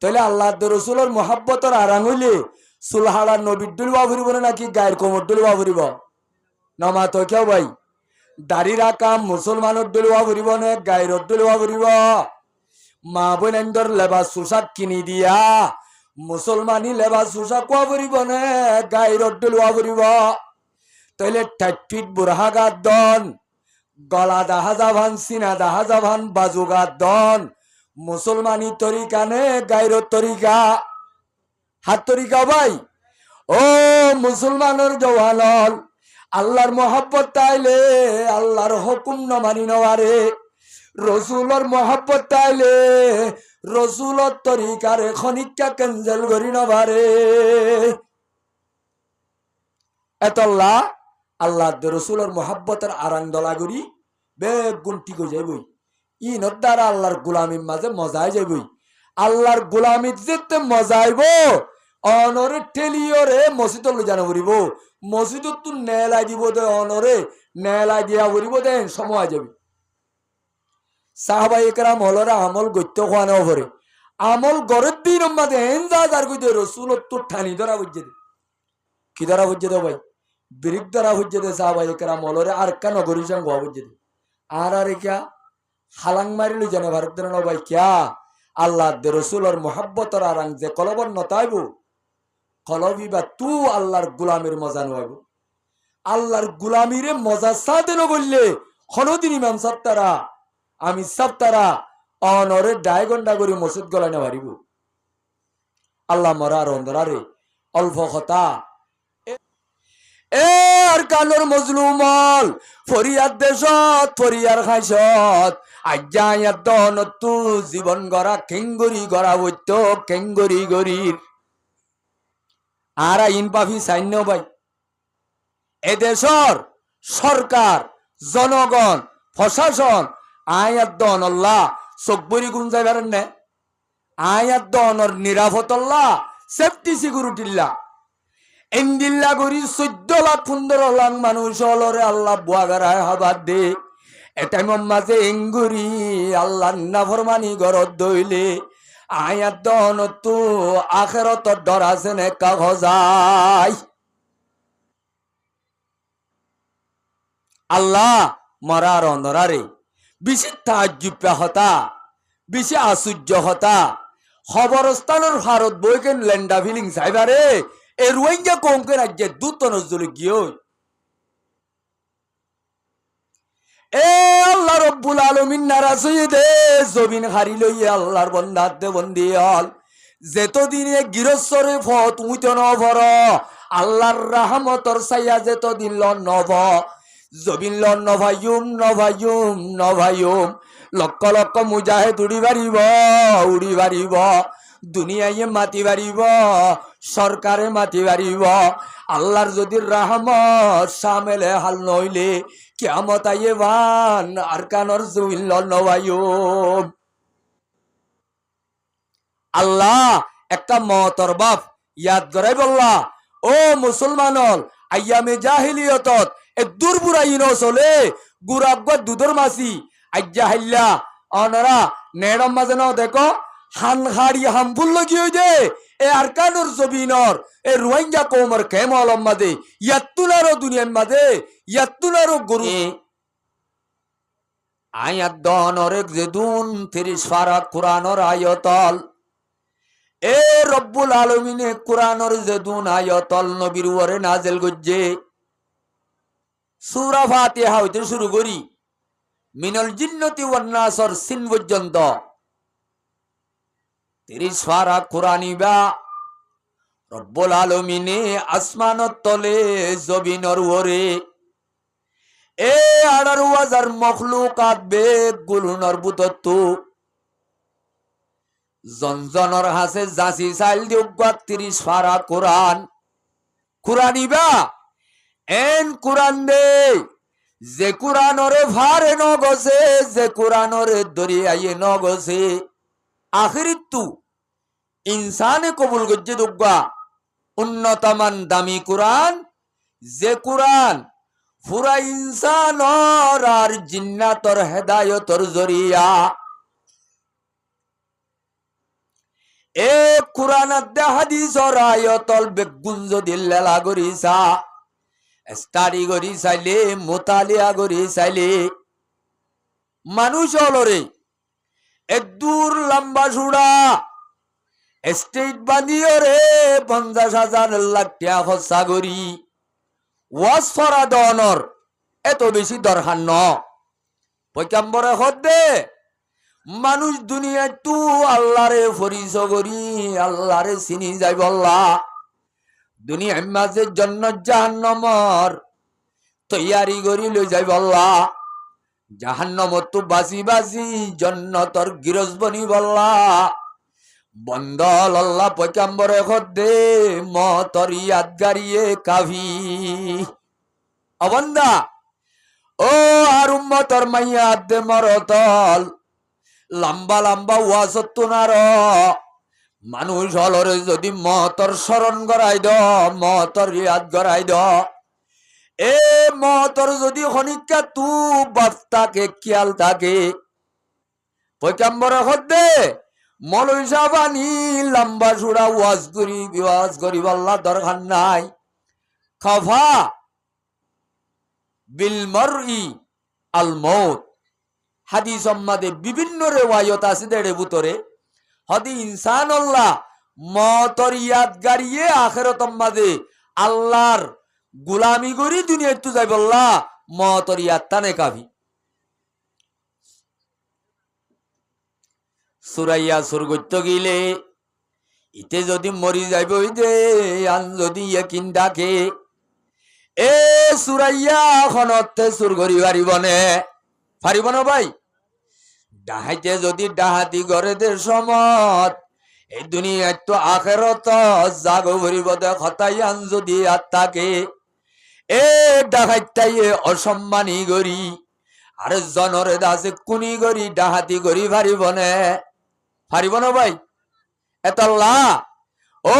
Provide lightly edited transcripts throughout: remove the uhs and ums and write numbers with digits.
তাহলে আল্লাহ রসুলের মহাব্বতর আরাং হইলে সুলহারা নবীর ডুলবা ফুরিব নাকি গায়ের কোমর ডুলবা ফুরিব? নমা তো কেউ ভাই দাড়ি রাখা মুসলমানের ডুলবা ফুরিব নে গায়ের ডুলবা ফুরিব? মা বোনেন্দর লেবাস পোশাক কিনি দিয়া মুসলমানি লেবাস পোশাক কোয়া ফুরিব নে গায়ের ডুলবা ফুরিব? তাইলে 60 ফিট বুড়হাগার দন গলা দাহা যাবান সিনা দাহা যাবান বাজুগার দন মুসলমানি তরিকা নে গায়ের তরিকা? হাত তরিকা ভাই? ও মুসলমানের জওয়ানল আল্লাহর মহব্বত তাইলে আল্লাহর হুকুম ন মানি নওয়ারে, রসুলর মহব্বত তাইলে রসুলর তরিকারে খনিকা ক্যান্সেল করি নবারে। এতল্লা আল্লাহ রসুলর মহব্বতের আরাং দলাগুড়ি বেগ গুন্টি গই যাইবই। ইনর দ্বারা আল্লাহর গুলামির মাঝে মজাই যাইবই। আল্লাহর গুলামির যেতে মজাইব অনরে ঠেলিয়রে মসজিদ জানা পড়িব, মসজিদ তো নেলাই দিব দে, অনরে নেলাই দিয়া পড়িব দে, সময় যাবি। সাহাবাই একরাম হলরা আমল গত্য খোয়ানো পরে আমল গরের দিন মাঝে এন যা যার কইতে রসুল তোর ঠানি ধরা বুঝে দে। কি ধরা বুঝে দে ভাই? বিরিক ধরা বুঝে দে। সাহাবাই একরাম হলরে আর কা নগরী সঙ্গ হওয়া বুঝে দে। আর ক্যা হালাং মারিল জানে ভারত দেন ভাই ক্যা আল্লাহ দে রসুলর মোহাব্বতর আরাং যে কলবর নতাইব কলবি বা তু আল্লাহর গুলামের মজা নয়। আল্লাহর গুলামিরে মজা সাথে নগরলে হনদিন ইমাম সাত্তারা আমি সাত্তারা অনরে ডাই ঘন্টা করে মসজিদ গলাই না পারিব। আল্লাহ মরার অন্ধরারে অল্প কথা এ আর কানোর মজলুমল ফরিয়াদ দেশত ফরিয়ার খাইছত আজ্ঞায়াত দনতু জীবন গড়া কেঙ্গরি গড়া বৈত্য কেঙ্গরি গরির আর ইন পাফি সাইন্য ভাই এদেশর সরকার জনগণ প্রশাসন আয়াত দন আল্লাহ চকবরি গুণ যাইবার নে আয়াত দনর নিরাপত্তা সেফটি সিকিউরিটিল্লা এন্দিল্লা করি 14 লাখ 15 লাখ মানুষ হলরে আল্লাহ বুয়াগারায় হবার দে এটাই মাঝে এঙ্গুরি আল্লাহ নাফরমানি গরত দইলে আয়াত দন তো আখেরতর ডর আছে নে কাগজাই। আল্লাহ মরার অন্ধরারে বেশি তাজ্জুব হতা বেশি আশ্চর্য হতা খবরস্থানের ভারত বইকেন ল্যান্ডা ফিলিং সাইবারে এ রোহিঙ্গা কমকে রাজ্যে দূত নজরুল গিয়ে এ আল্লাহ রব্বুল আলামিন নারাজ হয়ে দে জমিন হারি লইয়ে আল্লাহর বন্দার দে বন্দি হল যেতদিনে গৃহস্থরে ফত উইতে নভর আল্লাহর রাহমতর ছায়া যেতদিন ল নভ জমিন ল নভাইম নভাইম নভাইম লক্ষ লক্ষ মুজাহিদ উড়ি বাড়িব দুনিয়ায় মাতি বাড়িব সরকারে মাতি বাড়িব আল্লাহর যদি রাহমত সামেলে হাল নইলে কিয়ামত আইয়ে বান আর কানর জমিন ল নভাইম। আল্লাহ একটা মতর বাপ ইয়াদ করাই বললা ও মুসলমানল আইয়ামে জাহিলিয়তত এ দুর্বুরাই ন চলে গুরাগ দুধর মাসি আজ্জা হাইল্লা অনরা নেড়ম মাঝে ন দেখো হান হাড়ি হামফুল লগি হই দে এ আরকানুর জবিনর এ রোহিঙ্গা কওমর কেমলম মাঝে ইয়াতুনারো দুনিয়ার মাঝে ইয়াতুনারো গরু আয়াত দনরে যেদুন ফিরিস ফারা কুরআনর আয়াতল এ রব্বুল আলামিনে কুরআনর যেদুন আয়াতল নবীর ওরে নাজিল গজ্জে সূরা ফাতিহা হইতে শুরু করি মিনাল জিন্নতি ওয়ান নাসর সিন পর্যন্ত 30 ফারা কুরআনিবা রব্বুল আলামিনে আসমানত তলে জমিনর ওরে এ 18,000 মখলুকাত বেগ গুলুনর বুতত্তু জনজনর হাসে জাসি চাইল দিউগা 30 ফারা কোরআন কুরআনিবা এন কুরআন দে যে কুরআনরে ভারে নগছে যে কুরআনরে দরিয়ায়ে নগছে আখিরিত তু ইনসানে কবুল গজ্জে দুগা উন্নতমান দামি কুরআন যে কুরআন পুরা ইনসানর আর জিন্নাতর হেদায়তর জরিয়া এ কুরআন দে হাদিসর আয়াতল বেগুন যদি লেলা করিসা স্টাডি করি চাইলে মোতালিয়া করি চাইলে মানুষ অলরে এদূর লম্বা সুড়া স্টেট বানিয়ে রে 50,000 লাখ টাকা খরচা করি ওয়াজ ফরা দনর এত বেশি দরকার ন পয়গম্বরে হদে মানুষ দুনিয়ায় তু আল্লাহরে পরিচয় করি আল্লাহরে চিনি যাইব আল্লাহ দুনিয়ার মাঝে জান্নাত জাহান্নামর তৈয়ারি করি লই যাইব আল্লাহ জাহান্নামত তু বাসি বাসি জান্নাতর গিরজ বনিব আল্লাহ বন্দল আল্লাহ পয়গম্বরে হদে মতর ইয়াদগারিয়ে কাভি অবন্দা ও আর উম্মতর মাইয়া দে মরতল লম্বা লম্বা ওয়াজত তুনার মানুষ হলরে যদি মতর স্মরণ করাই দ মতর ইয়াদ করাই দ এ মতর যদি খনিকা তু বাপ থাকে খেয়াল থাকে পয়গম্বরে হদে মলই সাবানি লম্বা সুড়া ওয়াজ করি আল্লাহ দরকার নাই খাফা বিল মারই আল মউত হাদিস সম্মাদে বিভিন্ন রেওয়ায়ত আছে দেড়ে ভিতরে হদি ইনসান আল্লাহ মতর ইয়াদগারিয়ে আখিরাত সম্মাদে আল্লাহর গোলামি করি দুনিয়ায় তু যাইব আল্লাহ মতর ইয়াদ তানে কাভি সুরাইয়া সুরগত্য গিলে ইতে যদি মরি যাইব দে আন যদি ইয়াকিন ডাকে এ সুরাইয়া খনতে সুর করি পারিবনে পারিব না ভাই ডাহাইতে যদি ডাহাতি করে দে সমত এই দুনিয়ায় তো আখেরত জাগো ভরিব দে খতাই আন যদি আত্মাকে এ ডাহাইতাই অসম্মানী করি আর জনরে দাসে কুনি করি ডাহাতি করি পারিবনে পারিব না ভাই এতাল্লাহ ও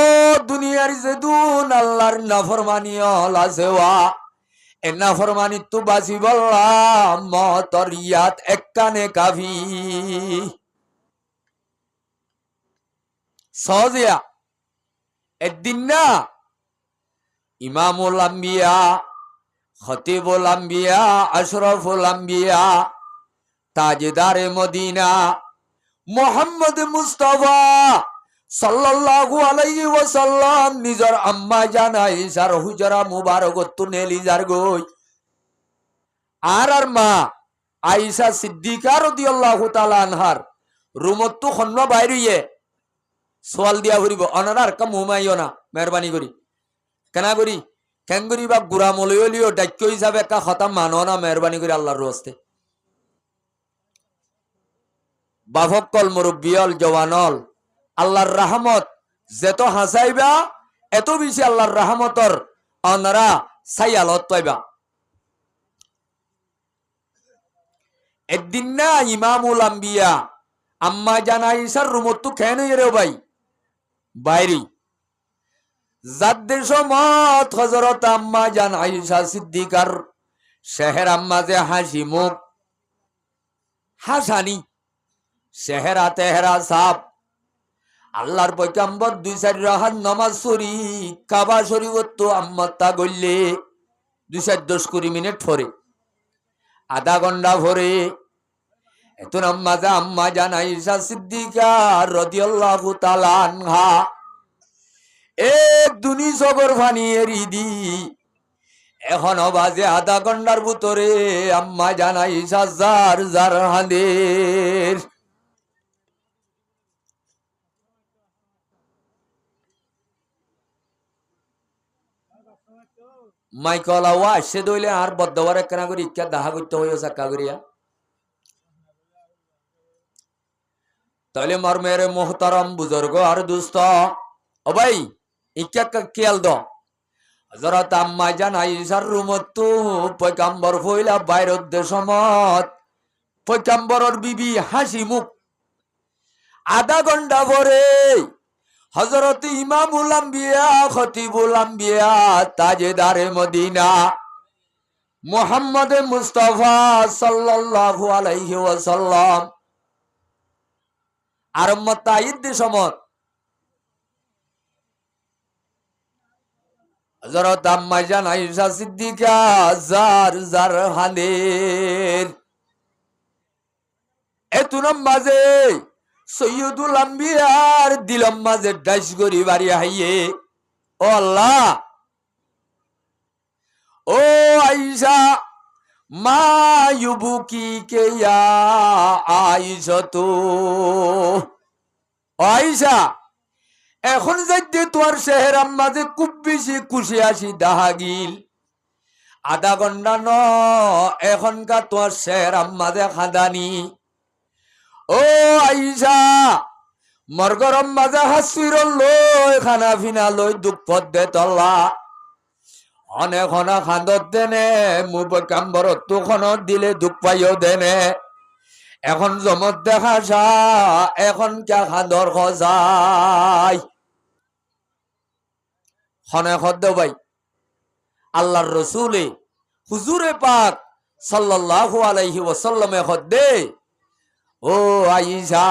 দুনিয়ার যে দুন আল্লাহর নাফরমানি লাজেওয়া এ নাফরমানি তু বাসি বললাম মতর ইয়াত এককানে কাভি সহজিয়া একদিন না ইমামুল আম্বিয়া খতিবুল আম্বিয়া আশরাফুল আম্বিয়া তাজদারে মদিনা মোহাম্মদ মুস্তাফা সাল্লাল্লাহু আলাইহি ওয়াসাল্লাম নিজর আম্মা জান আয়েশার হুজরা মুবারকত নেলি যার গই আর মা আয়েশা সিদ্দিকা রাদিয়াল্লাহু তাআলা আনহার রুমত খন্ন বাইরিয়ে সওয়াল দিয়া হরিব অনার কাম হুমাইও না মেহরবানি করি কেনা করি কেঙ্গুরি বা গুড়া মলয়লিও ডাক্য হিসাবে একটা খতাম মানো না মেহরবানি করি আল্লাহর রস্তে বাফকল মুরব্বিয়ল জওয়ানল আল্লাহর রহমত যেত হাসাইবা এত বেশি আল্লাহর রহমতর অনারা সাইয়ালত পাইবা একদিন না ইমামুল আম্বিয়া আম্মা জান আয়েশার রুমত তো কেন রে ভাই বাইরি যাদের সমত হযরত আম্মা জান আয়েশা সিদ্দিকার শেহের আম্মা যে হাসি মুখ হাসানি চেহারা তেহেরা সাপ আল্লাহর পয়গম্বর 2-4 রাহাত নামাজ পড়ি কাবা শরীফত তো আম্মাতা গইলে 2-10 মিনিট পরে আধা ঘন্টা পরে এত আম্মা জান আয়েশা সিদ্দিকা রাদিয়াল্লাহু তাআলা আনহা এক দুনি সগর ফানি এরিদি এখন বাজে আধা ঘন্টার ভিতরে আম্মা জান আয়েশা জার জার হাঁদের মাইকলা ওয়া সে দইলে আর বদ্ধবার একখানা করে ইচ্ছা দাহা করতে হইও চাক্কা করিয়া তাহলে মর্মের মোহতারম বুজুর্গ আর দুস্থ ও ভাই ইচ্ছা খেয়াল দ হযরত আম্মা জান আয়েশার রুমত তো পয়গম্বর হইলা বাইরের দেশমত পয়গম্বরের বিবি হাসি মুখ আধা ঘন্টা পরে হযরত ইমামুল আম্বিয়া খতিবুল আম্বিয়া তাজদারে মদিনা মুহাম্মদ মুস্তাফা সাল্লাল্লাহু আলাইহি ওয়াসাল্লাম আর মতাইদ সমত হযরত আম্মা জান আয়েশা সিদ্দিকা জার জার হানের এতুনম মাঝে সৈয়দুল আম্বিয়ার দিলম মাঝে ডাইস গরি বাড়ি হাইয়ে ও আল্লাহ ও আয়েশা মা ইউবুকি কে ইয়া আয়েশা তো আয়েশা এখন যাইতে তোর চেহারার মাঝে খুব বেশি খুশি আসি দাহাগিল আধা ঘন্টা ন এখনকার তোর চেহারার মাঝে খাদানি ও আয়েশা মরগরম মাঝে হাসির লই খানা ফিনা লই দুঃখ দে তল্লা অনেক খান্দত দেনে মুখ কাম্বরত তোখন দিলে দুঃখ পাইও দেনে এখন জমত দেখা যা এখন কে খান্দর খজাই খনে খদ্দ ভাই আল্লাহর রসুলে হুজুরে পাক সাল্লাল্লাহু আলাইহি ওয়াসাল্লামে খদ্দে ও আয়েশা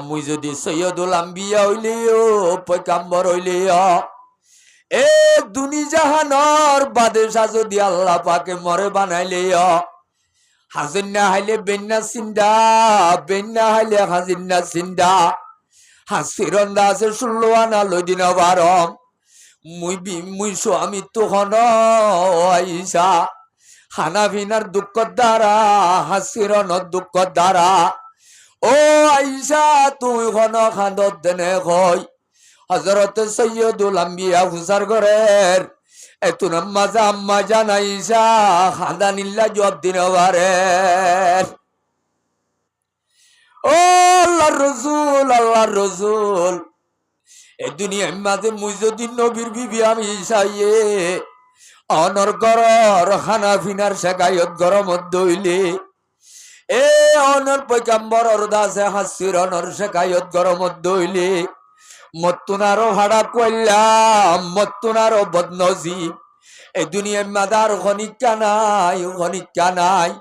মুই যদি সৈয়দুল আম্বিয়া হইলিও পয়গাম্বর হইলিও এ দুনি জাহানর বাদশা যদি আল্লাহ পাকে মরে বানাইলিও হাজিন্না হাইলে বেন্না সিন্দা বেন্না হাইলে হাজিন্না সিন্দা হাসিরন্দা আছে 16 আনা লই দিন বারম মুই স্বামী তো হন আয়েশা হানাফিনার দুঃখ দ্বারা হাসিরনের দুঃখ দ্বারা ও আয়েশা তুই হন খান্দত দেনে কই হযরত সৈয়দুল আম্বিয়া হুসার ঘরের এতুন মাজা আম্মা জান আয়েশা খান্দানিল্লা জবাব দিন বারে ও আল্লাহর রসুল এই দুনিয়ার মাঝে মুই যদি নবীর বিবি আমি চাইয়ে অনর গরর খানা ফিনার শেখায়ত গরমত দইলে এ অনর পয়গাম্বর দাসে হাসির অনর শেখায়ত গরমত দইলে মত্তুনারও ভাড়া কইলাম মত্তুনারও বদনসিব এই দুনিয়ার মাদার খনিকা নাই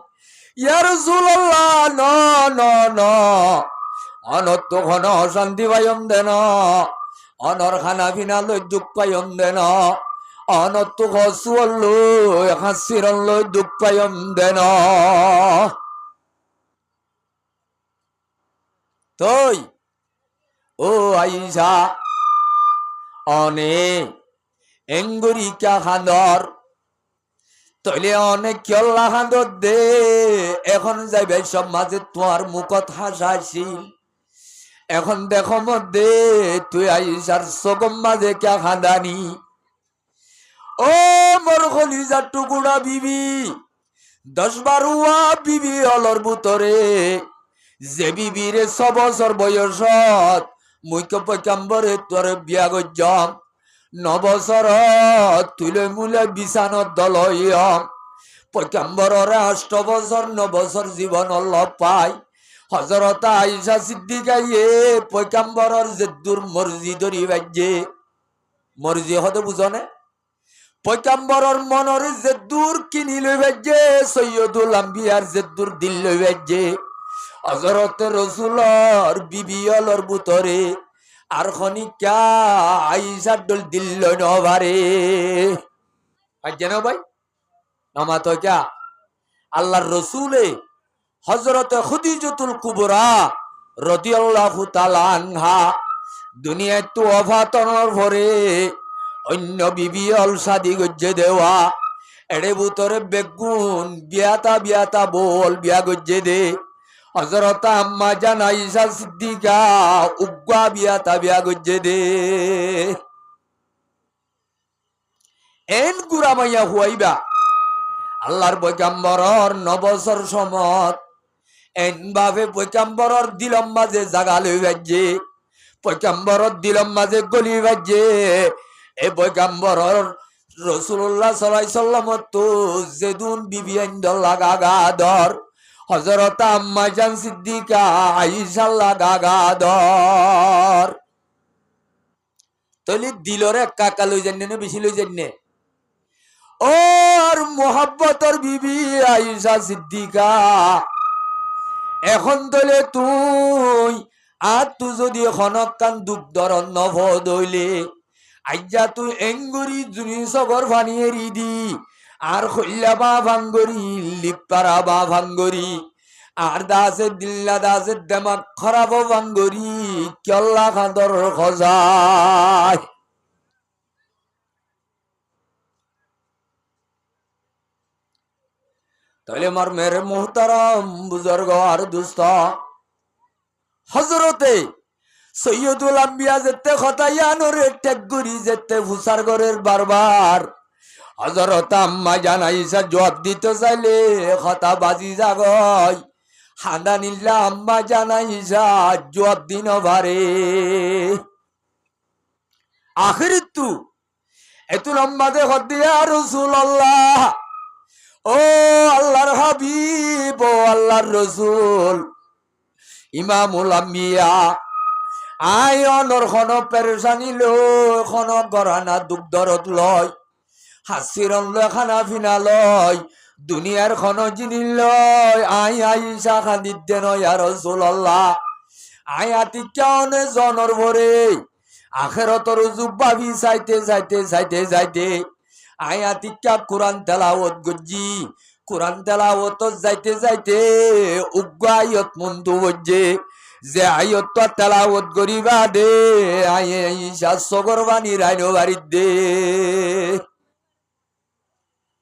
ইয়া রাসূলুল্লাহ ন ন ন অনত ঘন শান্তি পাইম দেন অনর খানা ফিনা লই দুঃখ পাইম দেন অনত হসুল লই হাসির লই দুঃখ পাইম দেন তই ও আয়েশা অনে এঙ্গুরিকা খান্দর তইলে অনেক কিয়ল্লা খান্দর দে এখন যাইবে সব মাঝে তোমার মুখত হাসাইছিল এখন দেখো মধ্যে তুই আয়েশার চোখের মাঝে কে খান্দানি ও মোর কলিজার টুকুরা বিবি 10-12 বিবি অলর ভিতরে যে বিবির 6 বছর বয়সত মুখ্য পয়গাম্বরে তোর বিয়া গজ্জম 9 বছর তুলে মুলে বিছানত দলয়ম পয়গাম্বরের 8 বছর 9 বছর জীবন অল্লাহ পায় হযরত আয়েশা সিদ্দিকা পয়গাম্বরের জেদ্দুর মর্জি ধরি বাজে মর্জি হতে বুঝনে পয়গাম্বরের মনের জেদ্দুর কিনি লই বাজে সৈয়দুল আম্বিয়ার জেদ্দুর দিল লই বাজে হযরত রাসূলের বিবিয়লর ভিতরে আর খনিকা আয়েশার দল দিল লই নবারে আজেন ভাই নামা তো क्या আল্লাহর রাসূলে হযরত খুদিজাতুল কুবরা রাদিয়াল্লাহু তাআলা আনহা দুনিয়ায় তো অভাতনের পরে অন্য বিবি অল শাদি গজ্জে দেওয়া এড়ে ভিতরে বেগুন বিয়াতা বল বিয়া গজ্জে দে হযরত আম্মা জান আয়েশা সিদ্দিকা উগ্গা বিয়া গজ্জে দে এন গুরা মাইয়া হুয়াইবা আল্লাহর পয়গাম্বরের 9 বছর সমত এন ভাবে পয়গাম্বরের দিলম মাঝে জাগা লই বাজে পয়গাম্বরের দিলম মাঝে গলি বাজে এ পয়গাম্বরের রাসূলুল্লাহ সাল্লাল্লাহু আলাইহি সাল্লাম তো যেদুন বিবি আইন্দল লাগাগাদর হযরত আম্মা জান সিদ্দিকা আয়েশা লাগাগাদর তলি দিলরে কাকা লই জান্নে না বেশি লই জান্নে ওর মোহাব্বতর বিবি আয়েশা সিদ্দিকা এখন দলে তুই আর তু যদি খনকান দুঃখ ধরন নভ দইলে আইজা তুই এঙ্গুরি জুনি সগর ফানিয়ে রিদি আর খল্লা বা ভাঙ্গরি লিপারা বা ভাঙ্গরি আর দাসে দিল্লা দাসে দেমাক খারাপ ভাঙ্গরি কেল্লা খাদর খজায়। তাহলে আমার মেরে মোহতারাম বুজুর্গ আর দুস্ত হজরতে সৈয়দুল আম্বিয়া যেতে খতাইয়ানোরে টেকগুরি যেতে ফুসার গরের বারবার হজরত আম্মা জানাইসা জবাব দিতে চাইলে খতা বাজি জাগয় হান্দানিল্লা আম্মা জানাইসা জবাব দিন ভারে আখির তু এতু লম্বা দে হদিয়া রাসূলুল্লাহ ও আল্লাহর হাবিব ও আল্লাহর রসুল ইমামুল আম্বিয়া আয় অনর খন পেরেশানি লয় খন গরানা দুগ্ধরত লয় হাসিরন লয় খানা ফিনা লয় দুনিয়ার খন জিনিস লয় আই আইসা খান্দিতে নয় ইয়া রাসূলুল্লাহ আয় আতিকানে জনর ভরে আখিরাতর জুব্বাবি চাইতে চাইতে চাইতে চাইতে আয়াতিকা কোরআন তেলাওয়াত গজি কোরআন তেলাওয়াত যাইতে যাইতে উগ্গায়ত মন্দু বজে যে আয়ত তেলাওয়াত করিবা দে আইসা সগরবানি রাইনো বাড়ির দে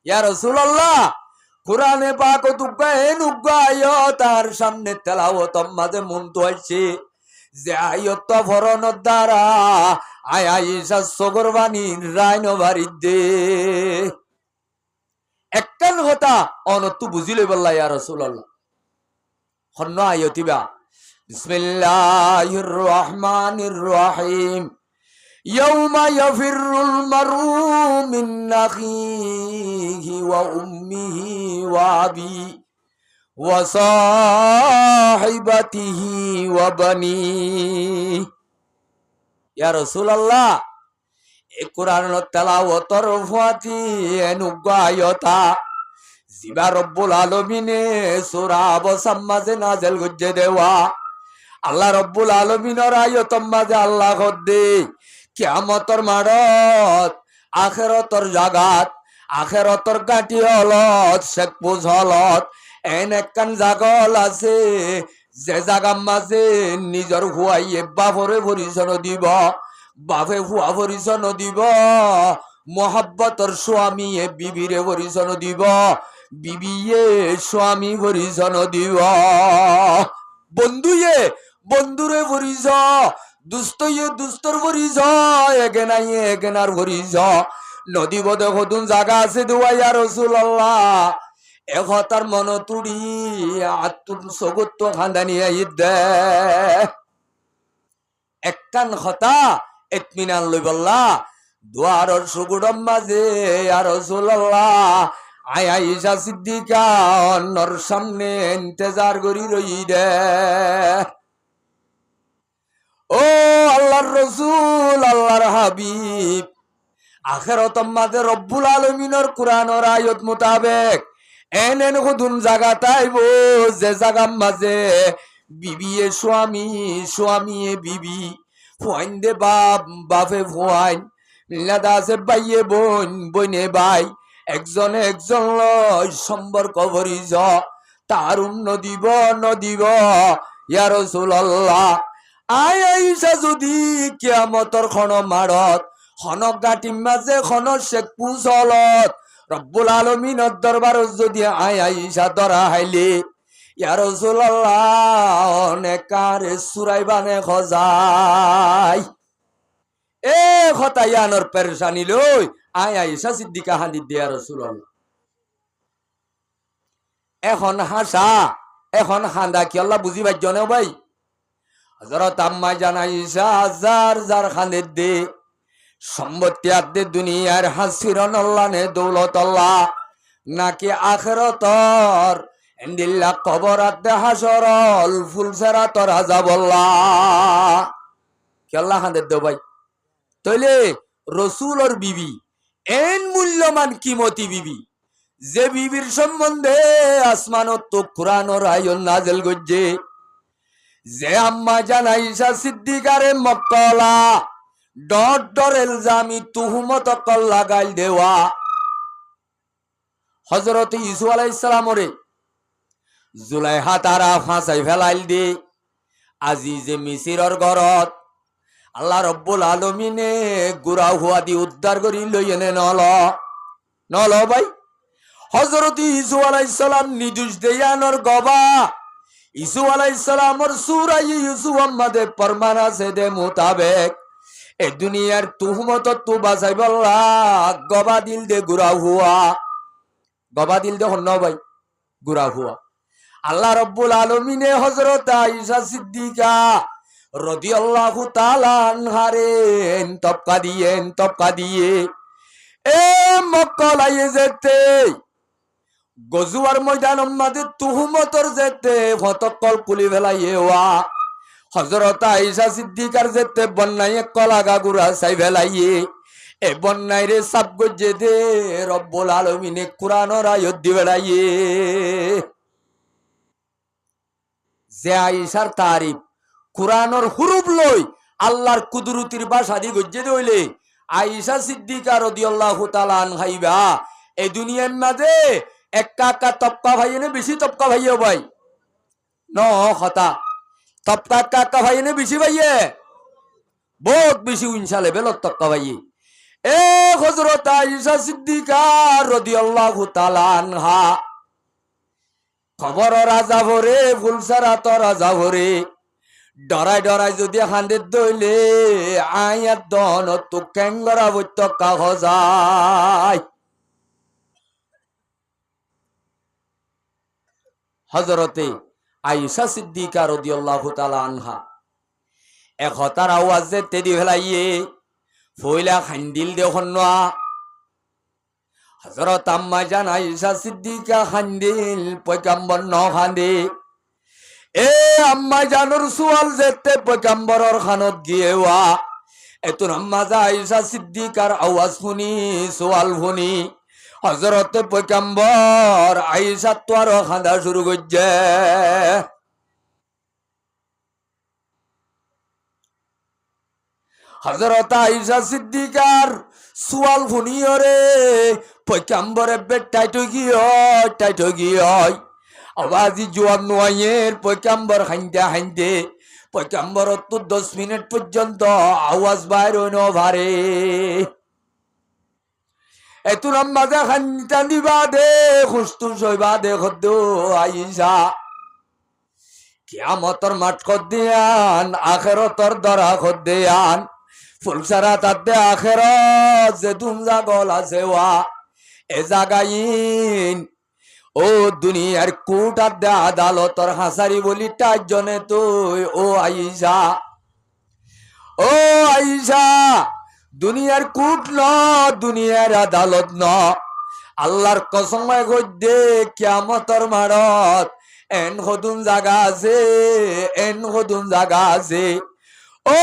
ইয়া রাসূলুল্লাহ কোরআনে পাক উগ্গায়ন উগ্গায়ত তার সামনে তেলাওয়াত মাঝে মন্দু আইছে যে আয়ত ফরনের দ্বারা আইসা সগরবানি রাইনো বাড়ির দে একখান হতা অনতু বুঝিলে বললা ইয়া রাসূলুল্লাহ হন্ন আয়তিবা বিসমিল্লাহির রহমানির রহিম ইয়াউমা ইয়াফিরুল মারউ মিন আখিহি ওয়া উম্মিহি ওয়া আবি ওয়া সাহিবাতিহি ওয়া বানি ইয়া রাসূলুল্লাহ এ কোরআন তেলাওয়াতর ফাতি অনুগায়তা জিবা রব্বুল আলামিনে সূরা আবসাম মাঝে নাযিল গজে দেওয়া আল্লাহ রব্বুল আলামিনের আয়াত মাঝে আল্লাহ কদে কিয়ামতর মাঠত আখিরাতর জাগাত আখিরাতর গাটি হলত শেখ পুজ হলত এন একখান জাগল আছে যে জাগার মাঝে নিজর হুয়াইয়ে বাপরে পরিচয় দিব বাপে হুয়া পরিচয় দিব মোহাব্বতর স্বামী বিবিরে পরিচয় দিব বিবিয়ে স্বামী পরিচয় দিব বন্ধুয়ে বন্ধুরে পরিচয় দুস্তয়ে দুস্তর পরিচয় এগেনাইয়ে এগেনার পরিচয় নদী বদে কতুন জাগা আছে দেওয়া ইয়া রাসূলুল্লাহ একতার মন তুড়ি আতুর সগত খান্দানি আইদে একখান কথা ইতমিনান লই বললা দুয়ারর সুগুডম মাঝে ইয়া রাসূলুল্লাহ আয়েশা সিদ্দিকা অন্যর সামনে ইন্তজার করি রই দে ও আল্লাহর রাসূল আল্লাহর হাবিব আখিরাতম মাঝে রব্বুল আলামিনের কোরআনের আয়াত মোতাবেক এন খুদুন জায়গা তাইব যে জায়গার মাঝে বিবিয়ে স্বামী স্বামীয়ে বিবি ফুয়াইন দে বাপ বাপে ফুয়াইন মিলাদা আছে বাইয়ে বোন বইনে বাই একজনে একজন লয় সম্পর্ক ভরিজ তার নদিব নদিব ইয়া রাসূলুল্লাহ আয়েশা যদি কিয়ামতর খন মারত খন গাটির মাঝে খন শেখ পুজলত রব্বুল আলামিনের দরবারত যদি আয়েশা ধরা হাইলে ইয়া রাসূলুল্লাহ অনেকারে সুরাইবানে খজাই এ খতায়ানোর পেরেশানি লই আয়েশা সিদ্দিকা হান্দি দিয়া রাসূলুল্লাহ এখন হাসা এখন হান্দা কি আল্লাহ বুঝি পাইজনে ভাই হযরত আম্মা জানাইসা হাজার জার খানে দে সম্পত্তি আদে দুনিয়ার হাসিরন আল্লাহ নে দৌলত আল্লাহ নাকি আখিরাতর ইন্দিল্লা কবর আদে হাসরল ফুলসেরাতর আযাবল্লাহ কি আল্লাহ খানে দে ভাই তইলে রসুলর বিবি এন মূল্যমান কিমতি বিবি যে বিবির সম্বন্ধে আসমানত তো কোরআনের আয়াত নাযিল গজে যে আম্মা জান আয়েশা সিদ্দিকারে মক্কালা ডর ডর এলজামি তুহুমত কল লাগাইল দেওয়া হযরত ইউসুফ আলাইহিস সালামরে জুলাইহা তারা ফাঁসাই ফেলাইল দে আজিজে মিসিরর ঘরত আল্লাহ রব্বুল আলমিনে গুড়া হুয়া দি উদ্ধার করি লই এনে নল ভাই হযরত ইউসুফ আলাইহিস সালাম নিদুষ দেয়ানর গবা ইসু আলাইহিস সালামর সূরা ইউসুফ মাদে ফরমান আছে দে মোতাবেক এ দুনিয়ার তুহমত তু বাঁচাই বল্লা গবা দিল দে গুড়া হুয়া গবা দিল দে হন্ন ভাই গুড়া হুয়া আল্লাহ রব্বুল আলমিনে হযরত আয়েশা সিদ্দিকা রাদিয়াল্লাহু তাআলা আনহারে তপকা দিয়ে এ মক্কা লাইয়ে যেতে গজুয়ার ময়দান মাঝে তুহুমতর যেতে ফতকল কুলি ফেলাইয়ে ওয়া হযরত আয়েশা সিদ্দিকার যেতে বন্যায় কলাগা গুড়া চাই ফেলাইয়ে এ বন্যায় রে সাব গজ্জে দে রব্বুল আলামিনে কুরআনের আয়াত দি বেড়াইয়ে যে আয়েশার তারিফ কুরআনের হুরুফ লই আল্লাহর কুদরতির ভাষা দি গজ্জে দইলে আয়েশা সিদ্দিকা রাদিয়াল্লাহু তাআলা আনহাইবা এই দুনিয়ার মাঝে একা তপকা ভাইয়ে বেশি তপকা ভাইয়ে ভাই ন হতা তপকা কাকা ভাইয়ে বেশি ভাইয়ে বহুত বেশি উনসা লেভেল তপকা ভাইয়ে এ হযরত আয়েশা সিদ্দিকা রাদিয়াল্লাহু তাআলা আনহা খবর রাজা ভরে ফুলসারা তো রাজা ভরে ডরাই যদি হান্দের দইলে আয়াত দন তো ক্যাঙ্গরা বইত কাগজায় হযরতে আয়েশা সিদ্দিকা রাদিয়াল্লাহু তাআলা আনহা এক হতার আওয়াজ যে তেদি ফেলাইয়ে ফইলা খান্দিল দেখুন না হযরত আম্মা জান আয়েশা সিদ্দিকা খান্দিল পয়গম্বর ন খান্দে এ আম্মা জানুর সুয়াল যেতে পয়গম্বরর খানত গিয়েওয়া এতুন আম্মা জা আয়েশা সিদ্দিকার আওয়াজ শুনি সুয়াল শুনি হযরত পয়গম্বর আয়েশা তো আর খান্দা শুরু করছে হযরত আয়েশা সিদ্দিকার সুয়াল শুনিও রে পয়গম্বরে টাইট গিয়ে আওয়াজি জোয়াব নোয়ের পয়গম্বর হাইন্দে পয়গম্বর তো 10 মিনিট পর্যন্ত আওয়াজ বাইর হইন ভারে এতুন আম্মাজা খান্তা দিবা দে খুস্তু সইবা দে খদ্দ আয়েশা কিয়ামতর মাঠ কদ্দিয়ান আখিরাতর দরা কদ্দিয়ান ফুলসারা তাতে আখিরাত যে দুমজা গল আছে ওয়া এ জাগাইন ও দুনিয়ার কোর্ট আদালতর হাসারি বলি তার জনে তুই ও আয়েশা দুনিয়ার কোর্ট ন দুনিয়ার আদালত ন আল্লাহর কসম গদ্দে কিয়ামতর মারত এন হদুন জাগা আছে ও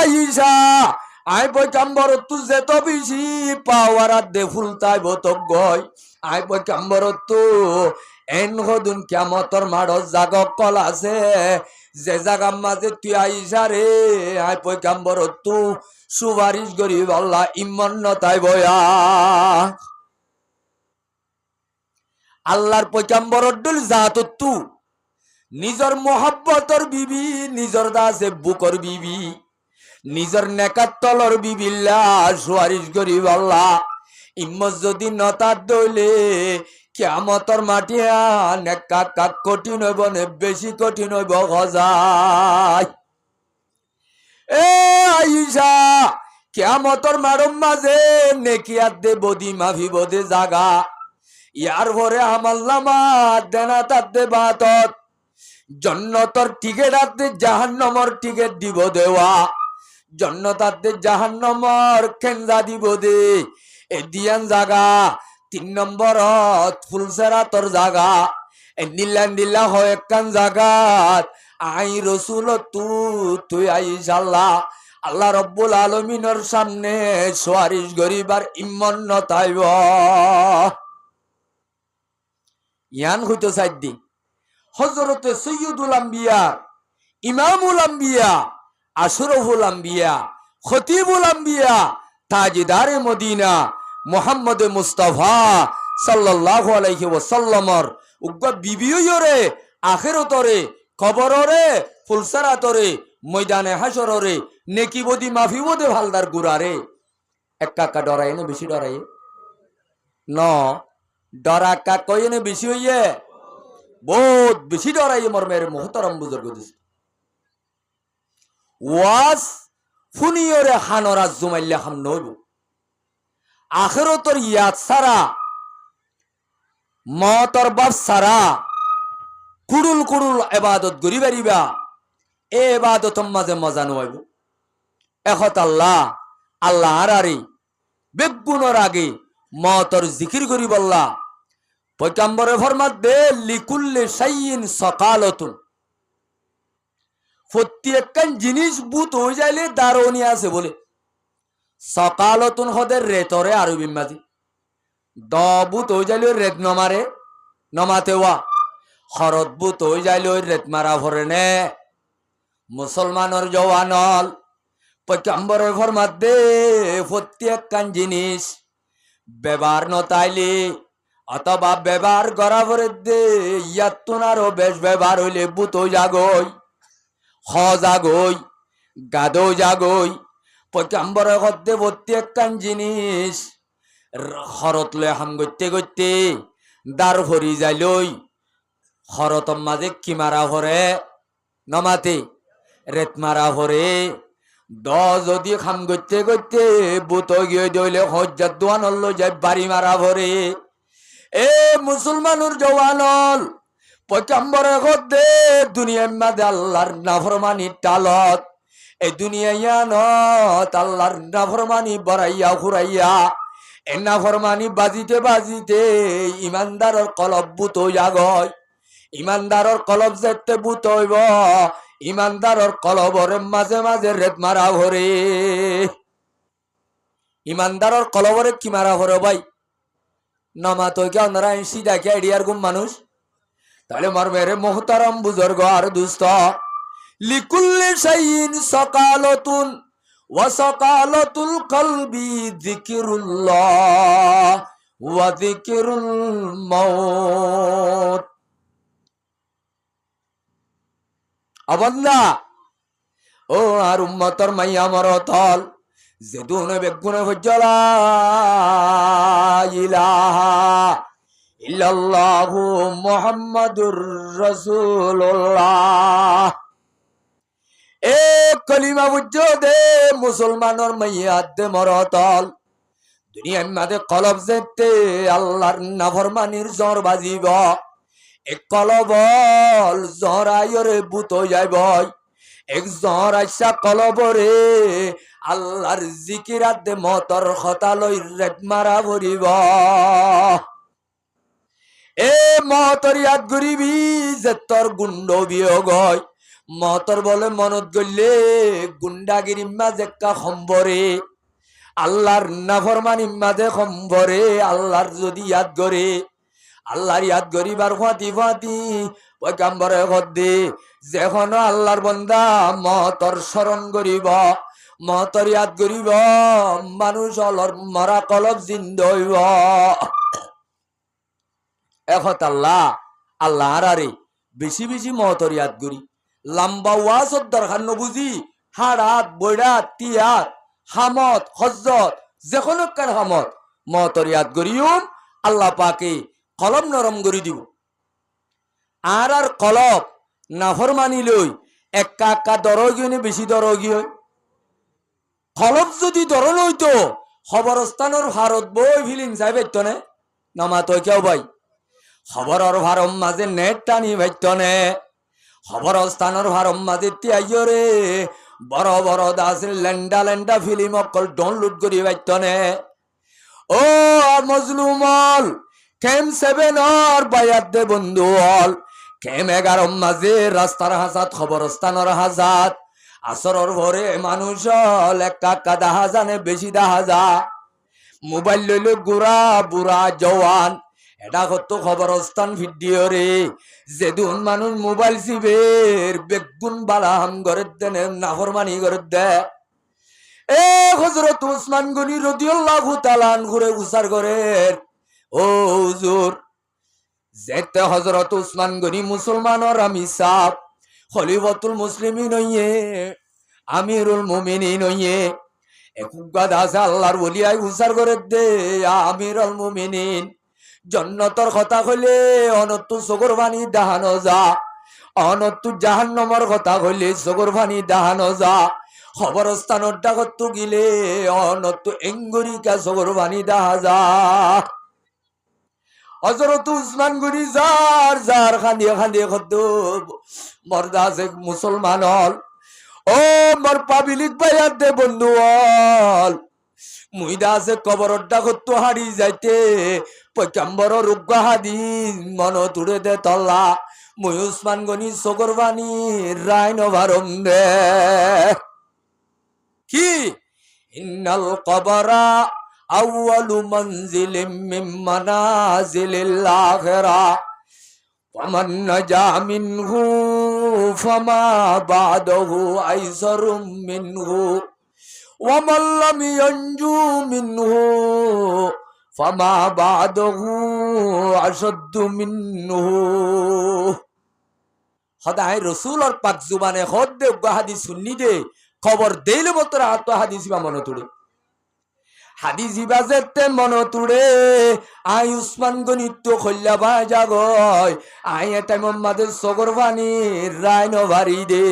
আয়েশা আই পয়গম্বর তু যেত বেশি পাওয়ার দে ফুলতাই বতক গয় আই পয়গম্বর তু এন হদুন কিয়ামতর মারত জাগ কল আছে যে জাগার মাঝে তুই আয়েশা রে আই পয়গম্বর তু সুপারিশ গরিব আল্লাহ ইমান্নতাই বয়া আল্লাহর পয়গম্বর দল জাত তু নিজর মোহাব্বতর বিবি নিজর দাসে বুকর বিবি নিজর নেকাত তলর বিবিল্লা সুপারিশ গরিব আল্লাহ ইম্মত যদি নতার দইলে কিয়ামতর মাটিয়া নেকা কাক কঠিন হইব নে বেশি কঠিন হইব গজায় এ আয়েশা কিয়ামতর মারম মাঝে নেকিয়াত দে বদি মাফি বদে জাগা ইয়ার ভরে আমাল নামা দেনা তাতে বাতত জন্নতর টিকেট আতে জাহান্নমর টিকেট দিব দেওয়া জন্নতাতে জাহান্নমর খেঞ্জা দিব দে এ দিয়ান জাগা 3 নম্বরত ফুলসেরাতর জাগা এ নীলা হয় একখান জাগাত আই রসুল তুই আয়েশা আল্লাহ রব্বুল আলামিনের সামনে সুপারিশ গরিবার ইমান্নতাইব ইয়ান হইতো সাইদি হযরতে সৈয়দুল আম্বিয়া ইমামুল আম্বিয়া আশরাফুল আম্বিয়া খতিবুল আম্বিয়া তাজদারে মদিনা মুহাম্মদ মুস্তাফা সাল্লাল্লাহু আলাইহি ওয়াসাল্লামর উগ্র বিবিয়রে আখিরাতরে কবররে ফুলসারাতরে ময়দানে হাসররে নেকিবদি মাফিবদে ভালদার গুরারে একা ডরায় না বেশি ডরায় ন ডরা কা কয়নে বেশি হইয়ে বহুত বেশি ডরাই মোর মেয়ের মোহতারাম বুজুর্গ দিস ওয়াজ ফুনিয়রে হানরা জুমাইল্লা হাম নইব আখিরাতর ইয়াদ সারা মতর বাপ সারা কুড়ুল কুড়ুল ইবাদত গরি বারিবা এ ইবাদত মাঝে মজা নইব এখত আল্লাহ আল্লাহ আরারি বেগুনর আগে মতর জিকির করি বললা পয়গম্বরে ফরমাত দে লিকুল্লি শাইইন সকালাতুন প্রত্যেকটা জিনিস বুত হয়ে যাইলে দারুনি আছে বলে সকালাতুন হদের রেতরে আরবি মাঝি দ বুত হয়ে যাইলে রেত নমারে নমাতে ওয়া হরত বুত হয়ে যাইলে রেত মারা ভরে নে মুসলমানের জওয়ানল পয়গম্বরে ফরমাত দে প্রত্যেকটা জিনিস ব্যবহার নতাইলে অথবা ব্যবহার করা পরে দে ইয়াতুনারও বেশ ব্যবহার হইলে বুত জাগই হ জাগই গাদো জাগই পয়গম্বরে হদ্দে প্রত্যেকটা জিনিস হরত লয় হাম গইতে গইতে দার ভরি যাইলই হরতম মাঝে কি মারা ভরে নমাতে রেত মারা ভরে দ যদি খাম গইতে গইতে বুত গিয়ে দইলে হজ্জাত দোয়ান হল যায় বাড়ি মারা ভরে এ মুসলমানুর জওয়ানল পয়গম্বরে হদ্দে দুনিয়ার মাঝে আল্লাহর নাফরমানি টালত এই দুনিয়ায়ানত আল্লাহর নাফরমানি বড়াইয়া ঘুরাইয়া এ নাফরমানি বাজিতে বাজিতে ইমানদারর কলব বুত জাগয় ইমানদারর কলব যেতে বুত হইব ইমানদারর কলবরে মাঝে মাঝে রেত মারা ভরে ইমানদারর কলবরে কি মারা ভরে ভাই নামা তো কে আপনারা সিধা কে এডিয়ার গুম মানুষ তাহলে মার মেরে মোহতারাম বুজুর্গ আর দুস্থ লিকুল্লি শাইইন সকালাতুন ওয়া সকালাতুল কলবি যিকিরুল্লাহ ওয়া যিকিরুল মাউত আবান্দা ও আর উম্মতর মাইয়া মরতল যেদুনে বেগুনে হজ্জলা ইলাহা ইল্লাল্লাহু মুহাম্মাদুর রাসূলুল্লাহ এ কলিমা বুঝো দে মুসলমানর মাইয়া দে মরতল দুনিয়ার মাঝে কলব যেতে আল্লাহর নাফরমানির জ্বর বাজিব এক কলবল জ্বর আয়রে বুত যাইব এক জ্বর আইসা কলবরে আল্লাহর জিকিরাত দে মতর খতালই রেট মারা ভরিব এ মতর ইয়াদ গরিবি যে তোর গুন্ড বিয়োগ হয় মতর বলে মনত গড়লে গুন্ডাগিরি মাঝে কা সম্বরে আল্লাহর নাফরমানি মাঝে সম্বরে আল্লাহর যদি ইয়াদ করে আল্লাহর ইয়াদ গরিবার ফাতি ফাতি পয়গম্বরে হদ্দে যখন আল্লাহর বন্দা মতর স্মরণ করিব মতর ইয়াদ করিব মানুষ অলর মরা কলব জিন্দ হইব এখন আল্লাহ আল্লাহ আরে বেশি বেশি মতর ইয়াদ করি লম্বা ওয়াজত দরকার নবুঝি হাড়াত বৈরাত তিয়াত হামত হজ্জত যে কোনো কার হামত মতর ইয়াদ করিউম আল্লাহ পাকে কলম নরম করে দিব আর আর কলব নাফরমানি লই একা একা দরগিয়ে বেশি দরগিয়ে কলব যদি দরন হইতো খবরস্থানের ভারত বই ফিলিং চাই পাইত নে নামা তো কেউ ভাই খবরের ভারম মাঝে নেট টানি পাইত নে খবরস্থানের ভারম মাঝে তিয়াইরে বড় বড় দাস লেন্ডা লেন্ডা ফিল্ম অকল ডাউনলোড করি পাইত নে ও মজলুমল কেম 7 বায়াত দে বন্ধু হল কেম 11 মাঝে রাস্তার হাজাত খবরস্থানের হাজাত আসরর ভরে মানুষ হল একা দেখা জানে বেশি দেখা যা মোবাইল লইলে গুড়া বুড়া জওয়ান এটা কত খবরস্থান ভিডিও রে যেদুন মানুষ মোবাইল চিবের বেগুন বালা হাম করে দেন নাফরমানি করে দে এ হযরত উসমান গনি রাদিয়াল্লাহু তাআলা আনহুরে উসার করেন, ও হুজুর যেতে হযরত উসমান গনি মুসলমানর আমি সাপ খলিফাতুল মুসলিমিন হইয়ে আমিরুল মুমিনিন হইয়ে একুগা দাস আল্লাহর ওলিয়াই উসার করে দে আমিরুল মুমিনিন জন্নতর কথা কইলে অনত্তু চকুর পানি দাহানো যা, অনত্তু জাহান্নামের কথা কইলে চকুর পানি দাহানো যা, খবরস্থানের ডাকত গিলে অনত্তু এঙ্গুরিকা চকুর পানি দাহা যা। হযরত উসমান গনি যার যার খান্দিয়ে খান্দিয়ে খদ্দ মর্দা আছে মুসলমান হল, ও মোর পাবলিক ভাইয়ার দে বন্ধু হল, মুইদা আছে কবরর ডাকত হারি যাইতে পয়গম্বর রুগ্গা হাদিস মন তুড়ে দে তল্লা মুই উসমান গনি চকুর পানি রাইন ভারম দে কি ইন্নাল কবরা আউয়ালু মানজিলিম মিন মানাজিলিল আখিরা ওয়ামান নাজা মিনহু ফামা বাদাহু আইসারুম মিনহু ওয়ামান লাম ইয়ানজু মিনহু ফামা বাদাহু আশাদ্দু মিনহু। সদায় রসুলর পাক জুবানে খদ দে হাদিস শুননি দে খবর দেইলে মতো আত্ম হাদিস বা মনে তুড়ে হাদিস বাজেতে মন তুড়ে আই উসমান গনিত খল্লা বা জাগয় আই এটা মোহাম্মদের সগর পানি রাইন ভারি দে।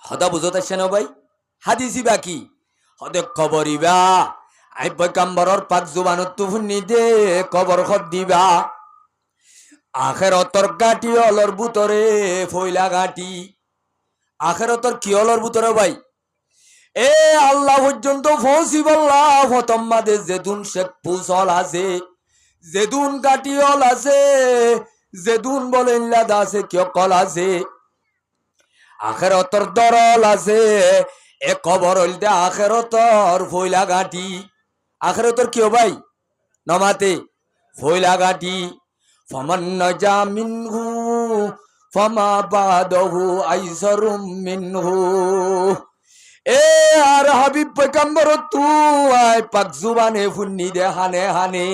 হদা বুঝতে আসছে না ভাই হাদিস বা কি হদে খবর ইবা আই পয়গম্বরর পাক জুবানত তুফুন্নি দে খবর খদ দিবা আখেরতর গাঁটি অলর বুতরে ফইলা গাঁটি আখেরতর কি অলর বুতরে ভাই এ আল্লাহ পর্যন্ত পৌঁছিবল্লা ফতম্মাদে যেদুন শেখ পুসল আছে যেদুন গাঁটি অল আছে যেদুন বলেন আছে কিয় কল আছে আখেরতর দরল আছে এ কবর হইতে আখেরতর ফইলা গাঁটি আখেরতর কিয় ভাই নমাতে ফইলা গাঁটি ফামান নাজা মিনহু ফামা বাদাহু আইসারুম মিনহু। এ আর হাবিব পয়গম্বর তুই পাক জুবানে ফুন্নি দে হানে হানে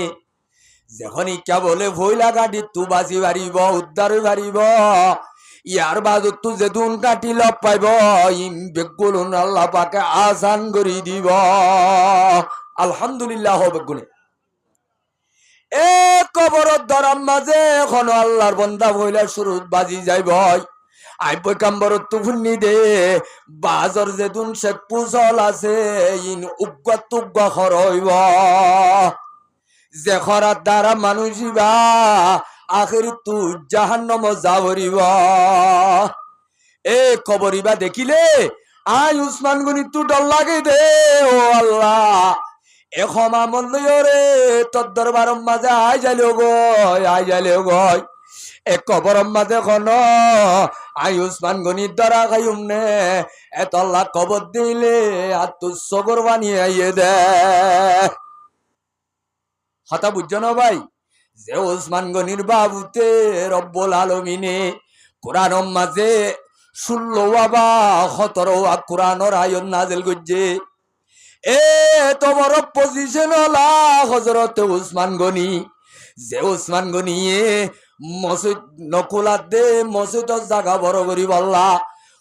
যখনই কে বলে ভইলা গাঁটি তু বাঁচি পারিব উদ্ধার পারিব ইয়ার বাজত তু যেদুন কাটি লব পাইব ইম বেগুন আল্লাহ পাকে আসান করি দিব আলহামদুলিল্লাহ বেগুনে। এ কবরত দরাম মাঝে এখন আল্লাহর বন্দা বইলা শুরু বাজি যাই ভয় আই পয়গম্বর তুফুন্নি দে বাজর যেদুন শেখ পুজল আছে ইন উগ্গা তুগ্গা খরইব যে খরার দ্বারা মানুষিবা আখির তু জাহান্নাম যাবরিব। এ কবরিবা দেখিলে আই উসমান গনি তু ডর লাগে দে ও আল্লাহ এখমা মল্লরে তোর দরবার মাঝে আই যাইলেও গয় এ কবর মাঝে খন আই উসমান গনির দরা খাইম নে এত আল্লাহ কবর দিলে আর তু সগর বানিয়ে আইয়ে দে হতা বুঝছ না ভাই যে উসমান গনির বাবুতে রব্বুল আলমিনে কোরআন মাঝে 16 বা 17 কোরআনর আয়াত নাযিল করছে। এ তোমার পজিশন হলা হযরত উসমান গনি যে উসমান গনি মসজিদ নকুলাত দে মসজিদ জায়গা বড় করি বললা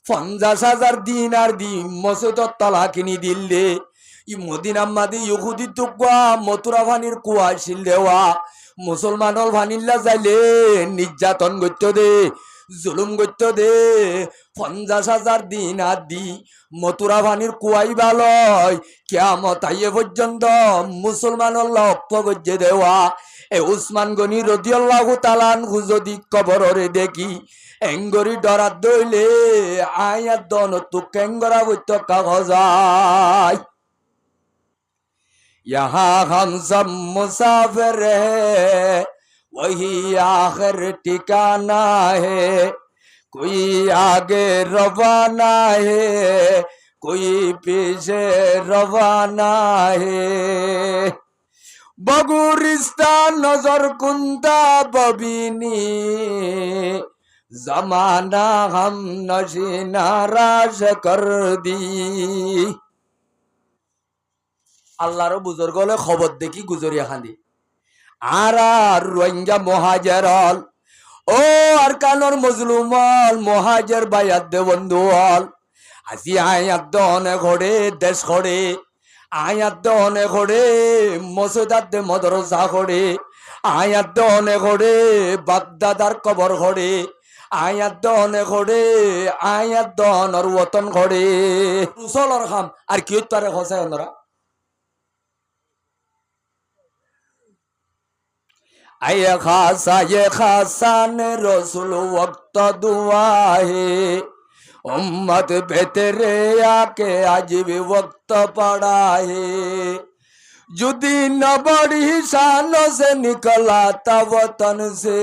50,000 দিনার দি মসজিদ তলা কিনি দিলে ই মদিনা মাদি ইহুদি তুকা মথুরা ভানির কুয়া শিল দেওয়া মুসলমানল ভানিল্লা যাইলে নির্যাতন করত দে জুলুম করত দে 50,000 দিনার দি মথুরা ভানির কুয়াই বালয় কিয়ামত আইয়ে পর্যন্ত মুসলমানল লক্ষ গজ্জে দেওয়া এ উসমান গনি রাদিয়াল্লাহু তাআলা আনহু যদি কবরে দেখি এঙ্গরি ডরাত দইলে আয়াত দন তু কেঙ্গরা বইত কাগজায় यहाँ हम सब मुसाफिर है वही आखिर ठिकाना है कोई आगे रवाना है कोई पीछे रवाना है बगुरिस्तान नजर कुंता बबीनी जमाना हम नशी नाराज कर दी আল্লাহর বুজুর্গ হলে খবর দেখি গুজরিয়া খান্দি আর রোহিঙ্গা মহাজেরল ও আর কানর মজলুম মহাজের বাইয়াত দে বন্ধু হল আজি আয়াত অনেক ঘরে দেশ ঘরে আয়াত অনেক ঘরে মসজিদাত দে মদরসা ঘরে আয়াত অনেক ঘরে বাগদাদার কবর ঘরে আয়াত অনেক ঘরে আয়াত অনর ওতন ঘরে রুসলর খাম আর কি তারে খসায় ওনারা आये खासा ने रसूल वक्त दुआ है उम्मत बेहतरे आके आज भी वक्त पड़ा है जुदी न बड़ी शानों से निकला था वतन से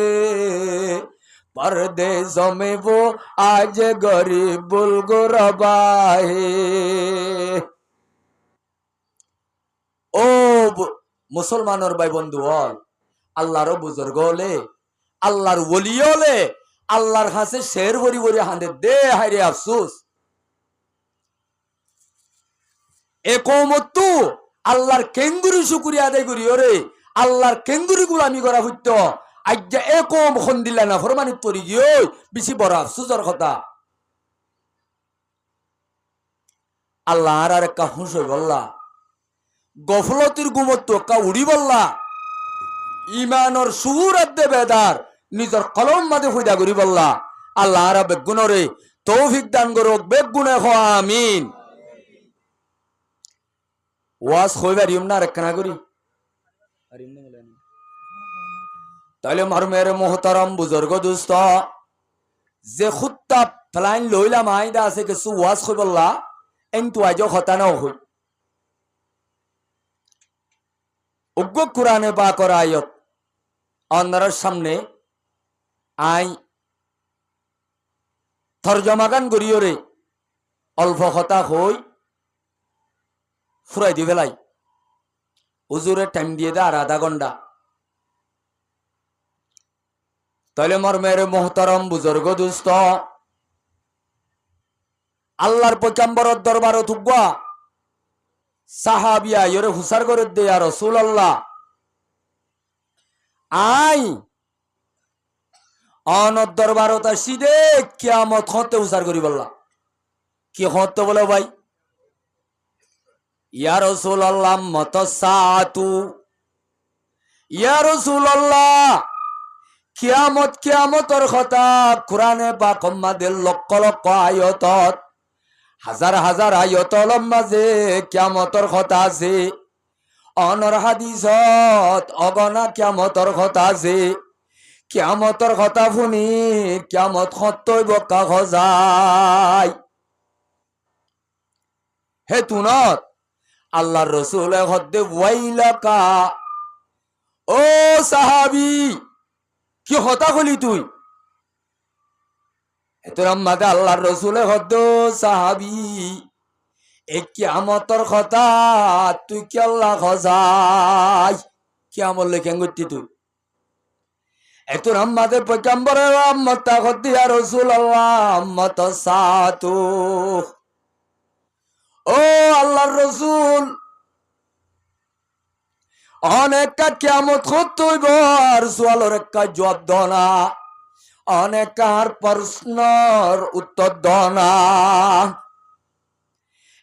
परदेशों में वो आज गरीब गुरबा है ओ मुसलमानों भाई बंधु আল্লাহর বুজুর্গ হলে আল্লাহর ওলি হলে আল্লাহর কাছে শের ভরি ভরি হাঁদে দে হাইরে আফসোস একমত আল্লাহর কেঙ্গুরি শুকরিয়া আদায় করি ওরে আল্লাহর কেঙ্গুরি গুলামি করা হইত আজ্ঞা একম খন দিলা না ফরমানিত পড়ি গিয়ে বেশি বড় আফসোসের কথা আল্লাহ আর একটা হুঁশ হই বললা গফলতির গুমত্ব কা উড়ি বললা ইমানর সুরাত দে বেদার নিজর কলম মাঝে ফুইদা করি বললা আল্লাহ আর বেগুনরে তৌফিক দান করুক বেগুনে খ আমিন ওয়াজ কইবার ইমনা রাখনা করি তাহলে মারমের মোহতারাম বুজুর্গ দোস্ত যে খুত্তা ফলাইন লইলা মাইদা আছে কিছু ওয়াজ কই বললা এনতু আজ কথা না হই উগ্র কোরআনে বা করা আয়াত অন্যরার সামনে আই তরজমাগান করিওরে অল্প কথা হই ফুরাই দি ফেলাই হুজুরে টাইম দিয়ে দে আর আধা ঘন্টা তাহলে মর্মের মোহতারম বুজুর্গ দুস্থ আল্লাহর পয়গম্বরের দরবারে তুগা সাহাবিয়া ইরে হুসার করে দে আর রাসূলুল্লাহ আই অনর দরবারত আসিদে কিয়ামত হতে হুসার করি বললা কি হতে বলে ভাই ইয়া রাসূলুল্লাহ মতসাতু ইয়া রাসূলুল্লাহ কিয়ামতর কথা কোরআনে পাক মাদের লক্ষ লক্ষ আয়াতত হাজার হাজার আয়াতর মাঝে কিয়ামতর কথা আছে অনর হাদিসত অগনা কিয়ামতর কথা আছে কিয়ামতর কথা শুনি কিয়ামত সত্যই বকা খজাই হে তুনত আল্লাহর রাসূলে হদ্দে ওয়াইলাকা ও সাহাবী কি হতা হলি তুই তোর মাদে আল্লাহর রাসূলে হদ্দ সাহাবী এ কিয়ামতর কথা তুই কি আল্লাহ খজাই কিয়ামত লেখেন করতি তুই এত আমাদের পয়গম্বরের উম্মত হদ্দি ইয়া রাসূলুল্লাহ উম্মত সাতু ও আল্লাহর রাসূল অনেক কিয়ামত হইব আর সোয়ালের একটা জবাব দনা অনেক আর প্রশ্নের উত্তর দনা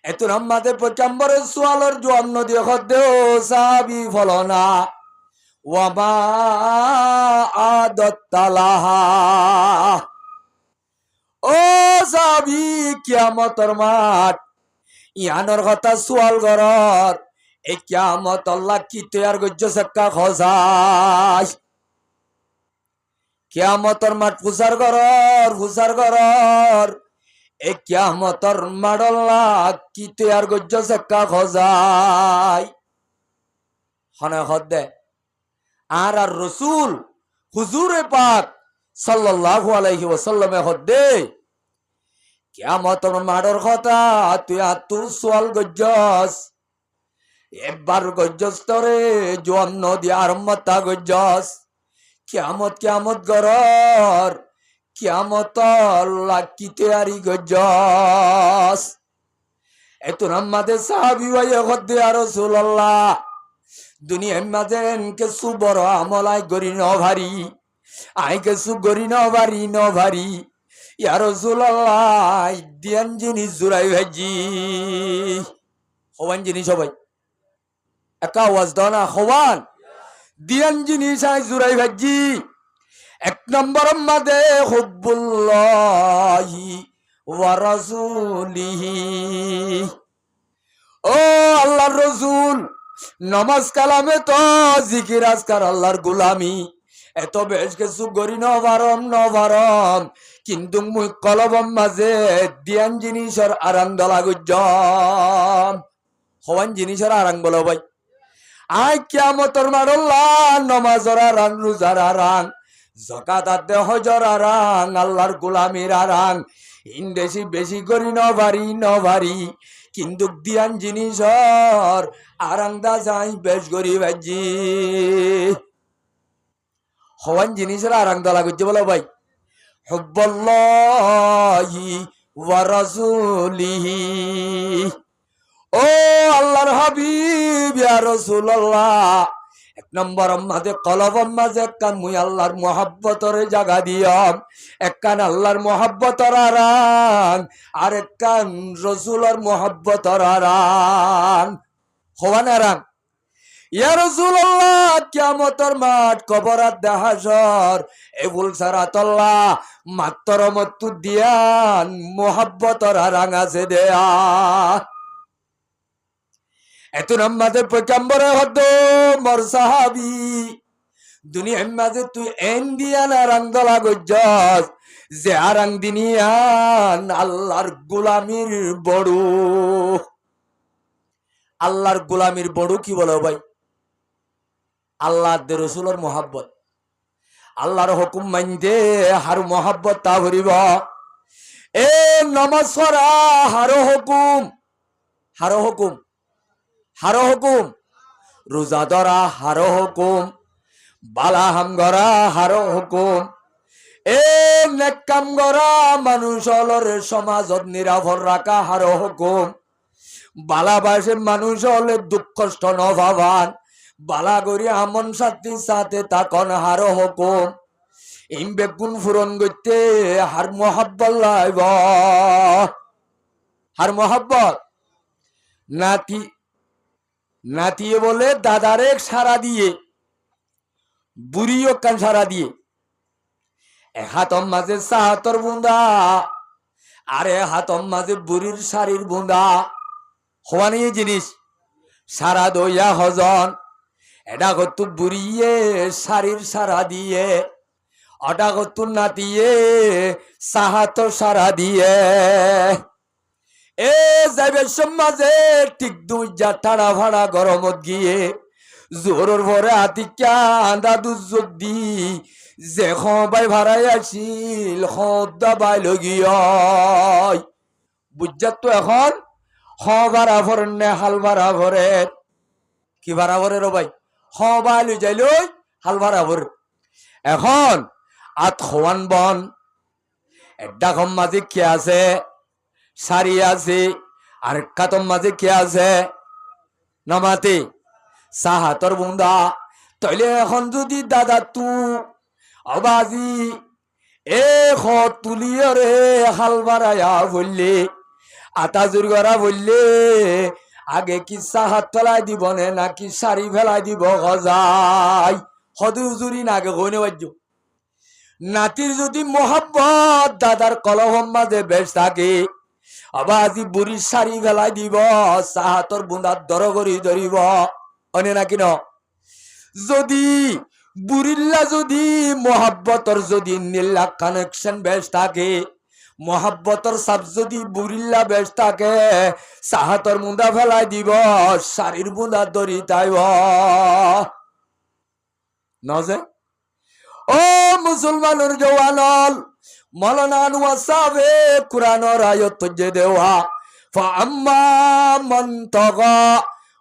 এত আমাদের পয়গম্বরের সোয়ালের জবাব নদিয়ে হদ্দে সাহাবী ফলনা ওয়ামা আদাত্তালাহা ও সাহাবী কিয়ামতের মাঠ ইয়ানোর কথা সোয়াল গরর এই কিয়ামত আল্লাহ কি তৈয়ার গজ্জ সেক্কা খজাই কিয়ামতের মাঠ ফুসার গরর এই কিয়ামতের মাঠ আল্লাহ কি তৈয়ার গজ্জ সেক্কা খজাই হনে হদ্দে আর আর রাসূল হুজুরে পাক সাল্লাল্লাহু আলাইহি ওয়াসাল্লামে হদ্দে কিয়ামতের মাঠের কথা তুই আতু সোয়াল গজ্জস এবার গজ্জস্তরে জোয়ান নদী আরম্মতা গজ্জস কিয়ামত কিয়ামত গরর কিয়ামত লাকিতে আরি গজ্জস এতুনাম মাঝে সাহাবি ভাই হদ্দে আর রাসূলুল্লাহ দুনিয়ার মাঝে কিছু বড় আমলাই গরি ন ভারী আই কিছু গরি ন ভারী ইয়া রাসূলুল্লাহ দিয়ান জিনিস জুরাই ভাজি হওয়ান জিনিস সবাই একা আওয়াজ দাও না হওয়ান দিয়ান জিনিস আই জুরাই ভাজি এক নম্বর মাঝে হুব্বুল্লাহি ওয়া রাসূলিহি ও আল্লাহর রসুল নমাজ কালামে তো জিকির আজকার আল্লাহর গুলামি এত বেশ কিছু গরি নভারম কিন্তু মুই কলবম মাঝে দিয়ান জিনিসের আরাং দলা গুজ্জম হওয়ান জিনিসের আরাং বলো ভাই আই কিয়ামতর মারল্লাহ নমাজর আরাং রোজার আরাং যাকাত আদে হজর আরাং আল্লাহর গুলামির আরাং ইন্দেশি বেশি গরি নভারি কিন্তু দিয়ান জিনিসর আরাংদা যাই বেশ গরি ভাজি হওয়ান জিনিসের আরাং দলা গুজ্জে বলো ভাই হুব্বুল্লাহি ওয়া রাসূলিহি ও আল্লাহর হাবিব ইয়া রাসূলুল্লাহ এক নম্বর মাঝে কলবম মাঝে কান মুই আল্লাহর মহব্বতর জাগা দিয়াম এক কান আল্লাহর মহব্বতর আরাং আর এক কান রসুলের মহব্বতর আরাং হওয়ান আরাং ইয়া রাসূলুল্লাহ কিয়ামতের মাঠ কবরাত দেহাসর এবুল সারাতাল্লাহ মাত্র মত্তু দিয়ান মহব্বতর আরাং আছে দেয়া এত নামাজে পয়গম্বরে হদ মর সাহাবী দুনিয়ার মাঝে তুই এন দিয়ান আরাং দলা গজ্জস যে আরাং দিনিয়ান আল্লাহর গোলামির বড় আল্লাহর গোলামির বড় কি বলো ভাই আল্লাহ দে রসুলের মোহাব্বত আল্লাহর হুকুম মানতে হার মোহাব্বত তা ভরিব এ নমাজ পড়া হারো হুকুম রোজা ধরা হারো হুকুম বালা হাম গরা হারো হুকুম এ নেক কাম গরা মানুষ হলর সমাজত নিরাভর রাখা হারো হুকুম বালাবাসে মানুষ হলে দুঃখ কষ্ট নভাবান বালা গরি আমন সাথী সাথে তাকন হারো হুকুম ইম বেগুন ফুরন গইতে হার মোহাব্বত লাইব হার মোহাব্বত নাতিয়ে বলে দাদারে সারা দিয়ে বুড়িও কান সারা দিয়ে হাতম মাঝে সাহাতর বুন্দা আরে হাতম মাঝে বুড়ির শাড়ির বুন্দা হওয়ানি জিনিস সারা দইয়া হজন এটা কতু বুড়িয়ে শাড়ির সারা দিয়ে ওটা কতু নাতিয়ে সাহাতর সারা দিয়ে এ যাইবে সমাজে ঠিক দুই যা টাড়া ভাড়া গরমত গিয়ে জোরের ভরে হাতিকা আন্দা দুযোগ দি যে খাই ভাড়াই আসিল খাই লগিয় বুঝাত তো এখন ভাড়া ভরেন নে হাল ভাড়া ভরে কি ভাড়া ভরে র ভাই ভাই লই যাই লই হাল ভাড়া ভরে এখন আত খোয়ান বন একটা কম মাঝে কি আছে সারি আছে আর কাতম মাঝে কে আছে নামাতে সাহাতর বুন্দা তইলে এখন যদি দাদা তু আবাজি এ তুলিয়ে রে হাল বাড়াইয়া বললে আটা জোর করা বললে আগে কি সাহাত ফেলাই দিব নে নাকি শাড়ি ফেলাই দিব গজাই হদু জুরি নাগে গনে বাজ্য নাতির যদি মোহাব্বত দাদার কলহম মাঝে বেশ থাকে আবাজি বুড়ির শাড়ি ফেলাই দিব সাহাতর বুন্দার দর করি ধরিব অনে নাকি ন যদি বুড়িল্লা যদি মোহাব্বতর যদি নীলা কানেকশন বেশ থাকে মোহাব্বতর সাপ যদি বুড়িল্লা বেশ থাকে সাহাতর মুন্দা ফেলাই দিব শাড়ির বুন্দা ধরি তাইব নজে ও মুসলমানের জওয়ানল মৌলানা ওয়াসাবে কুরআনের আয়াত যে দেওয়া ফাআম্মা মান তাগা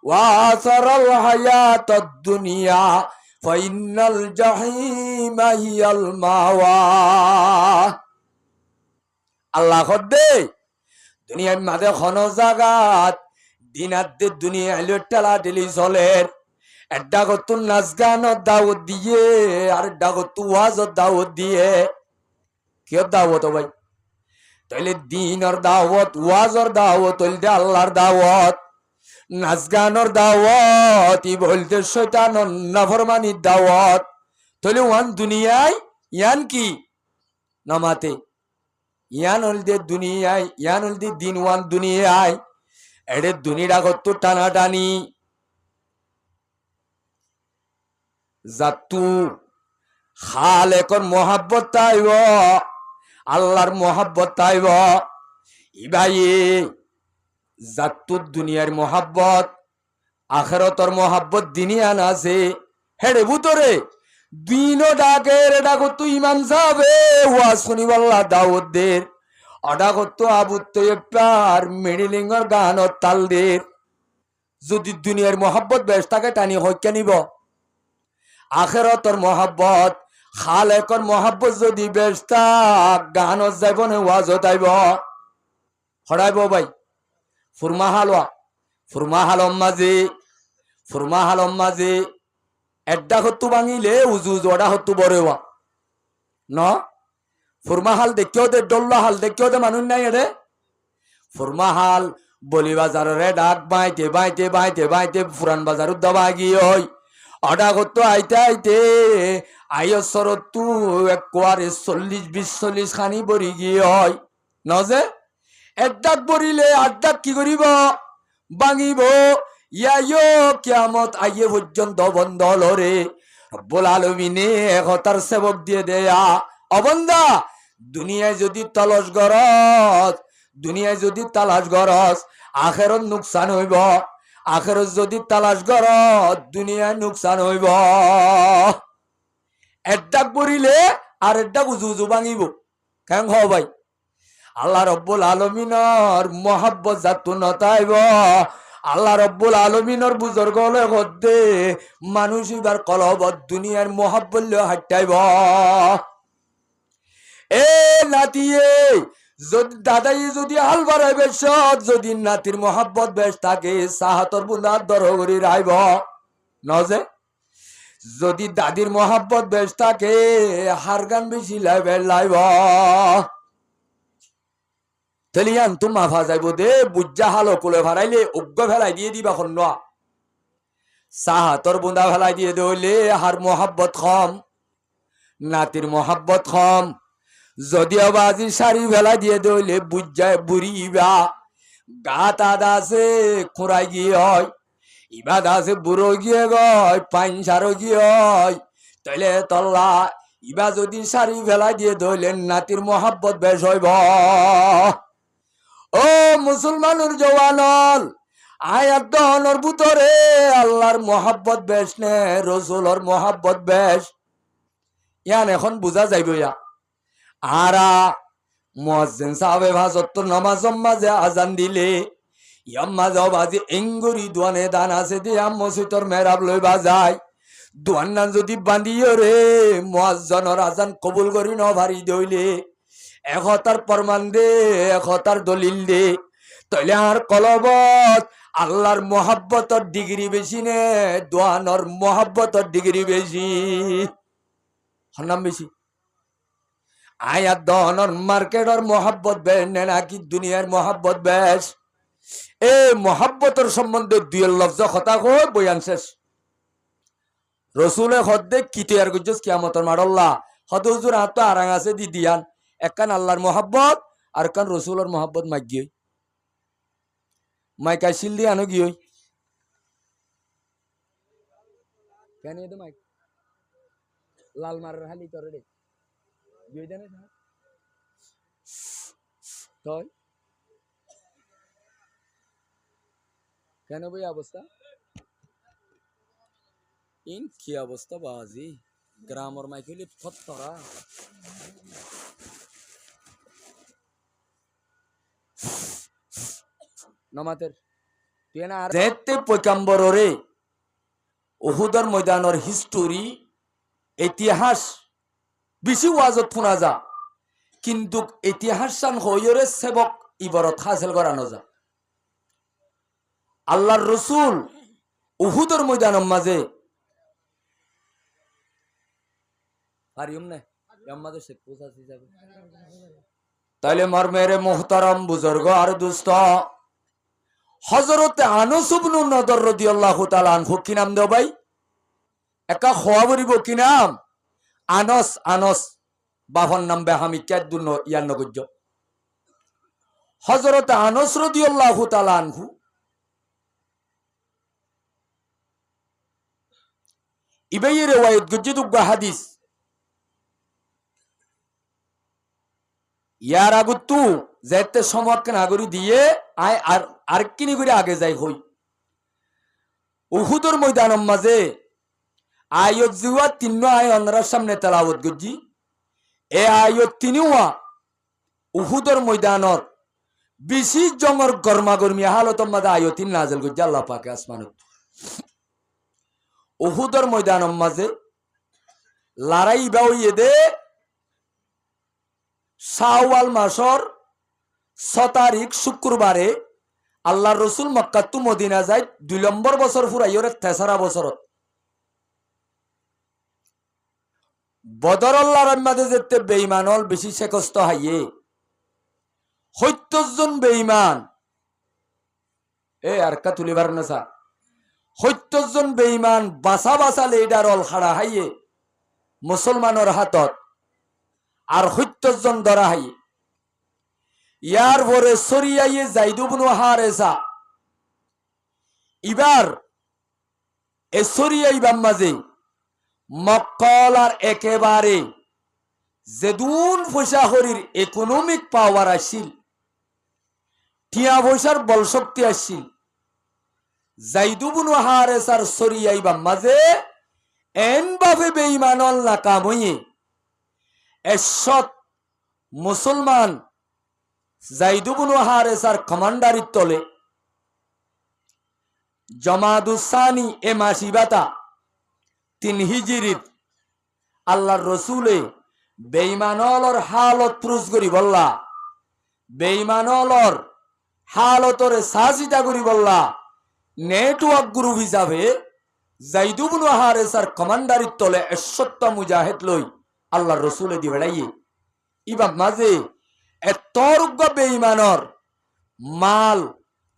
وآثر الحياة الدنيا فإن الجحيم هي المأوى আল্লাহ খদ্দে দুনিয়ার মাঝে খন জাগাত দিনাদ্দে দুনিয়া এলো টেলা টেলি চলের একটা কত নাচ গানের দাওয়াত দিয়ে আর একটা কত ওয়াজের দাওয়াত দিয়ে কেউ দাওয়াত ভাই তাইলে দিনের দাওয়াত ওয়াজের দাওয়াত হইলে আল্লাহর দাওয়াত নাচ গানের দাওয়াত ই বলতে শয়তানের নাফরমানির দাওয়াত তাহলে ওয়ান দুনিয়ায় ইয়ান কি নামাতে ইয়ান হলদে দুনিয়ায় ইয়ান হলদে দিন ওয়ান দুনিয়ায় এডে দুনিয়াটা কত টানাটানি জাতু খালেকর মহাব্বত তাইব আল্লাহর মহাব্বত তাইব ইবাই জাতু দুনিয়ার মহাব্বত আখেরতর মহাব্বত দিনিয়ান আছে হেডে ভুতরে দিনও ডাকের ডাকো তুই ইমাম সাহেবে ওয়াজ শুনিবাল্লা দাউদ্দের অডাকত আবুত পার মেডিলিঙ্গর গানত তালদের যদি দুনিয়ার মহাব্বত বেশ তাকে টানি হইকে নিব আখেরতর মহাব্বত খালেকর মহাব্বত যদি বেশ তাক গানত যাইব না ওয়াজত আইব হড়াইব ভাই ফুরমা হালম মাঝে এড্ডা হত্তু ভাঙিলে উজু জোড়া হত্তু বড়েওয়া ন ফুরমা হাল দেখিও দে ডল্লা হাল দেখিও দে মানুষ নাই এরে ফুরমা হাল বলি বাজারে ডাক বাইতে বাইতে বাইতে বাইতে পুরান বাজার দবা গিয়ে অডা হত্তু আইতে আইসরতু একবারে 40-20 খানি বরি গিয়ে হয় ন যে এড্ডাক বরিলে আড্ডাক কি করিব ভাঙিব ইয়াইও কিয়ামত আইয়ে পর্যন্ত বন্ধ লরে রব্বুল আলামিনে একতার সেবক দিয়ে দেয়া অবন্দা দুনিয়ায় যদি তালাশ গরস আখেরত নুকসান হইব আখেরত যদি তালাশ গরস দুনিয়ায় নুকসান হইব এড্ডাক বরিলে আর এড্ডাক উজু ভাঙিব কেন হ ভাই আল্লাহ রব্বুল আলামিনের মহাব্বত জাতু নতাইব আল্লাহ রব্বুল আলামিনের বুজুর্গ হলে গদ্দে মানুষ এবার কলবত দুনিয়ার মহাব্বত হাঁটাইব এ নাতিয়ে যদি দাদাই যদি হাল বাড়াই বেশ যদি নাতির মহাব্বত বেশ থাকে সাহাতর বুন্দার দরগরি রাইব নজে যদি দাদির মহাব্বত বেশ থাকে হার গান বেশি লাইব তেলিয়ান তো মাফা যাইব দে বুজ্জা হালো কুলে ভাড়াইলে অজ্ঞ ফেলাই দিয়ে দিবা খন সাহাতর বুন্দা ফেলাই দিয়ে দইলে হার মহাব্বত কম নাতির মহাব্বত কম যদিও বাজি শাড়ি ফেলাই দিয়ে দইলে বুজ্জায় বুড়িবা গাত আদা আছে খুঁড়াই গিয়ে হয় ইবাদ আছে বুড়ো গিয়ে গয় পাইন সারো গিয়ে হয় তাইলে তল্লা ইবা যদি শাড়ি ফেলাই দিয়ে দইলে নাতির মহাব্বত বেশ হইব ও মুসলমানুর জওয়ানল আয়াত দহনের ভিতরে আল্লাহর মহাব্বত বেশ নে রসুলর মহাব্বত বেশ ইয়ান এখন বুঝা যাইব ইয়া আরা মুয়াজ্জিন সাহেবে ভাজত নামাজ মাঝে আজান দিলে ইয়াম্মা যাও বাজি এঙ্গুরি দোয়ানে দান আছে দিয়া মসজিদর মেহরাব লইবা যায় দোয়ান যদি বান্ধিও রে মুয়াজ্জিনের আজান কবুল করি ন ভারি দইলে একতার প্রমাণ দে একতার দলিল দে তাইলে আর কলবত আল্লাহর মহাব্বতর ডিগ্রি বেশি নে দোয়ানোর মহাব্বতর ডিগ্রি বেশি নাম বেশি আয়াত দোয়ানোর মার্কেটর মহাব্বত বেশ নে নাকি দুনিয়ার মহাব্বত বেশ এ মহাব্বতর সম্বন্ধে দুয়ের লফজ কথা কই বয়ান শেষ রসুলে হদ্দে কিতিয়ার গুজস কিয়ামতর মাডল্লা হদ হুজুর হাত আরাং আছে দি দিয়ান একখান আল্লাহর মহাব্বত আর কান রসুলের মহাব্বত মাগিয়ে মাইকা শিল দিয়ে আনো গিয়ে কেন মাইক লাল মারের হালি তোর রে গিয়ে জানে তই কেন ভাই অবস্থা ইন কি অবস্থা বাজি গ্রামের মাইকেলি ফতরা নমাতের যেতে পয়গাম্বররে উহুদর ময়দানের হিস্টোরি ইতিহাস বেশি ওয়াজত শোনা যা, কিন্তু ইতিহাস সান হইরে সেবক ইবরত হাসিল করানো যা। আল্লাহর রসুল উহুদর ময়দানের মাঝে তাইলে মর্মেরে মোহতারাম বুজুর্গ আর দুস্ত হযরতে আনাস ইবনে নদর রাদিয়াল্লাহু তাআলা আনহু কি নাম দেও ভাই? একা খোয়া বরিব কি নাম? আনস। আনস বাবার নাম বেহামি কেদুন ইয়ান নগজ্য। হযরতে আনাস রাদিয়াল্লাহু তাআলা আনহু ইবাই রিওয়ায়াত গজ্জিদুগ হাদিস ইয়ার আগুতু যেতে সমক নাগরি দিয়ে আয় আর কিনি করে আগে যাই হই উহুদর ময়দানের মাঝে আয়ত জিওয়া তিন্ন আয় অনরার সামনে তেলাওয়াত গজ্জি এ আয়ত তিনিওয়া উহুদর ময়দানর বেশি জঙ্গর গরমাগরমি হালতর মাঝে আয়তিন নাজেল গজ্জি আল্লাহ পাকে আসমানত। উহুদর ময়দানের মাঝে লড়াই বাউয়ে দে শাওয়াল মাসর 6 তারিখ শুক্রবারে আল্লাহর রসুল মক্কা টু মদিনা যায় 2 নম্বর বছর ফুরাইয়রে 3রা বছরত বদর আল্লাহর মাঝে যেতে বেঈমানল বেশি শেকস্ত হাইয়ে 70 জন বেঈমান আর কা তুলিবার না স্যার 70 জন বেঈমান বাসা বাসা লিডারল খাড়া হাইয়ে মুসলমানের হাতত আর 70 জন ধরা হাই ইয়ার পরে সরিয়াইয়ে যাইদ ইবনে হারেসা এবার এ সরিয়াইবার মাঝে মক্কাল আর একেবারে যেদুন পয়সা হরির ইকোনমিক পাওয়ার আসিল টিয়া পয়সার বল শক্তি আসিল যাইদ ইবনে হারেসার সরিয়াইবার মাঝে এনভাবে বেঈমানল নাকাম হইয়ে এসত মুসলমান যাইদ ইবনে হারেসার কমান্ডারির তলে জমাদুসানি এ মাসিবাতা 3 হিজরিত আল্লাহর রসুলে বেঈমানলর হালত প্রুজ করি বললা বেঈমানলর হালতরে সাজিদা করি বললা নেটওয়ার্ক গ্রুপ হিসাবে যাইদ ইবনে হারেসার কমান্ডারির তলে 71টা মুজাহিদ লই আল্লাহর রসুলে দি বেড়াইয়ে ইবাব মাঝে এতর্গ বেঈমানর মাল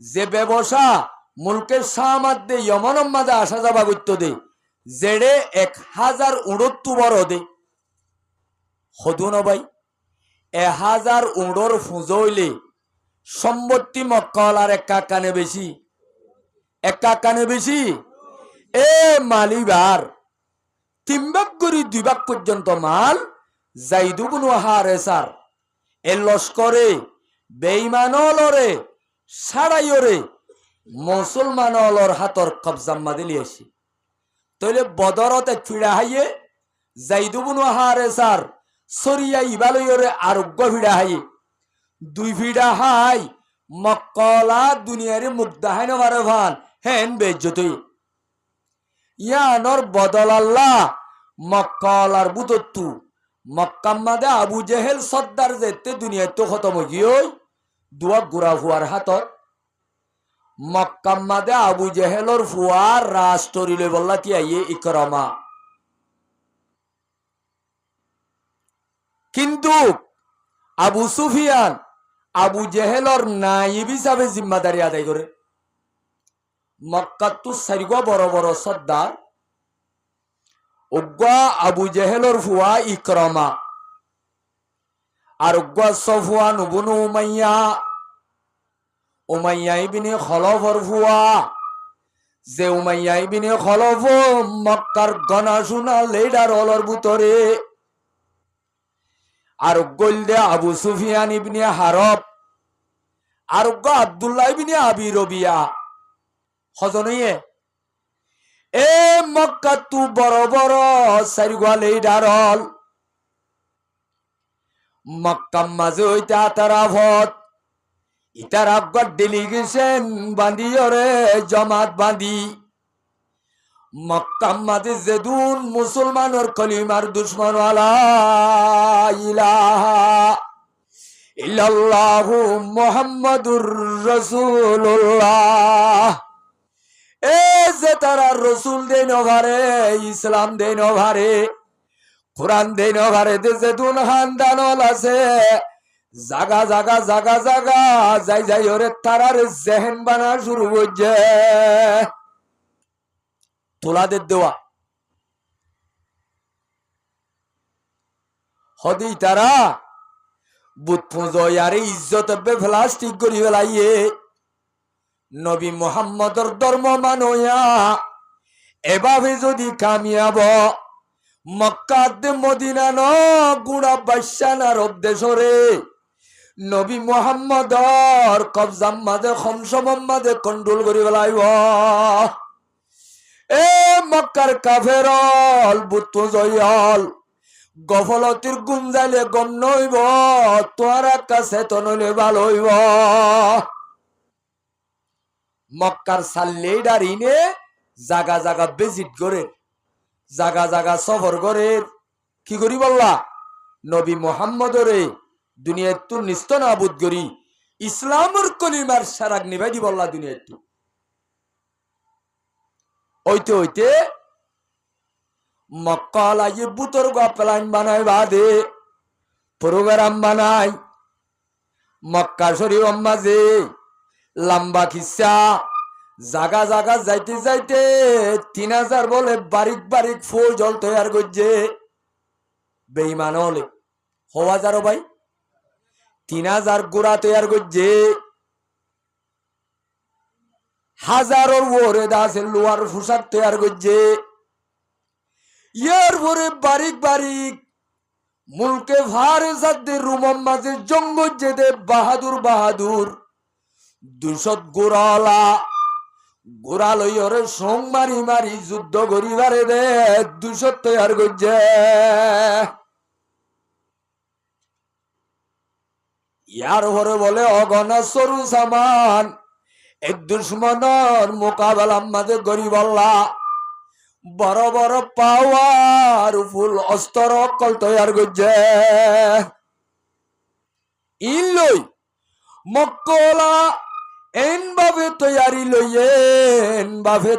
যে ব্যবসা মুলকের সামাদ দে ইয়মনের মাঝে আসা যাবা করত দে জেড়ে 1069 বড় দে হদু না ভাই 1000 উড়োর ফুজইলে সম্পত্তি মক্কাল আর এক কানে বেশি এ মালিবার 3 ভাগ করি 2 ভাগ পর্যন্ত মাল যাইদ ইবনে হারেসার এ লস্করে বেঈমানলরে সারাইরে মুসলমানলর হাতর কবজাম্মা দিলি আসি তইলে বদরতে ফিড়া হাইয়ে যাইদ ইবনে হারেসার সরিয়া ইবালয়রে আরোগ্য ফিড়া হাইয়ে 2 ফিড়া হাই মক্কলা দুনিয়ারে মুগ্ধাহাই নবারে ভান হেন বেজ্জতই ইয়ানর বদল আল্লাহ মক্কলার বুতত্তু মক্কাম্মাদে আবু জেহেল সর্দার যেতে দুনিয়া তো খতম গিয়ে দুয়া গুড়া ফুয়ার হাতত মক্কাম্মাদে আবু জেহেলর ফুয়ার রাষ্ট্রীয় বললা কি আইয়ে ইকরামা কিন্তু আবু সুফিয়ান আবু জেহেলর নাইব হিসাবে জিম্মাদারি আদায় করে মক্কাত তো 4 বড় বড় সর্দার উগ্গা আবু জেহেলর ফুয়া ইকরামা আর উগ্গা সফওয়ান ইবনে উমাইয়া ইবনে খলফর ফুয়া যে উমাইয়া ইবনে খলফ মক্কার গনাশুনা লিডার হলর ভিতরে আর উগ্গল দে আবু সুফিয়ান ইবনে হারব আর উগ্গা আব্দুল্লাহ ইবনে আবি রবিয়া হজনইয়ে এ মক্কা তু বড় বড় 4 গা লিডার হল মক্কা মাঝে হইতে তারাফত ইতার আব্বার ডেলিগেশন বাঁধি ওরে জমাত বাঁধি মক্কা মাঝে যেদুন মুসলমানের কলিমার দুশ্মন ইলাহা ইল্লাল্লাহু মুহাম্মাদুর রাসূলুল্লাহ এ যে তারা রসুল দেন ভারে ইসলাম দেন ভারে কোরআন দেন ভারে যে দুন খানদানল আছে জাগা জাগা জাগা জাগা যাই যাই ওরে তারার জেহেন বানা শুরু করছে তোলাদের দেওয়া হদি তারা বুত পুজোয় আরে ইজ্জত প্লাস্টিক করি ফেলাইয়ে নবী মুহাম্মদর ধর্ম মানয়া এভাবে যদি কামিয়াব মক্কাতে মদিনা ন গুড়া বাদশাহ আরব দেশরে নবী মুহাম্মদর কবজাম মাঝে খমসমম মাঝে কন্ট্রোল করি পেলাইব এ মক্কার কাফেরল বুত জয়ল গফলতির গুঞ্জাইলে গম নইব তোর কাছে তো নইলে ভালো হইব মক্কার সাল্লেডার ইনে জাগা জাগা ভিজিট করে জাগা জাগা সফর করে কি করি বললা নবী মুহাম্মদরে দুনিয়ার তু নিস্ত নাবুদ করি ইসলামের কলিমার সারাগ নিভাই দি বললা দুনিয়ার তু হইতে হইতে মক্কা লাগিয়ে বুতর গা প্লান বানায় বাদে প্রোগ্রাম বানায় মক্কা শরীফ মাঝে লম্বা খিসা জাগা জাগা যাইতে যাইতে 3000 বলে বারিক বারিক ফুল জল তৈয়ার করছে বেঈমান হলে হওয়া যারো ভাই 3000 গোড়া তৈয়ার করছে হাজারোর ওরে দাসে লোয়ার পোশাক তৈয়ার করছে ইয়ার পরে বারিক বারিক মুলকে ফারেসাদের রুমম মাঝে জঙ্গল যেতে বাহাদুর বাহাদুর 200 গোড়ালা গোড়া লই ওরে সং মারি মারি যুদ্ধ করিবারে দে 200 তৈয়ার করছে ইয়ার পরে বলে অগণা সরু সামান এক দুশ্মনের মোকাবেলা মাঝে গরিব আল্লাহ বড় বড় পাওয়ার ফুল অস্ত্র অকল তৈয়ার করছে ইলই মক্কলা এন ভাবে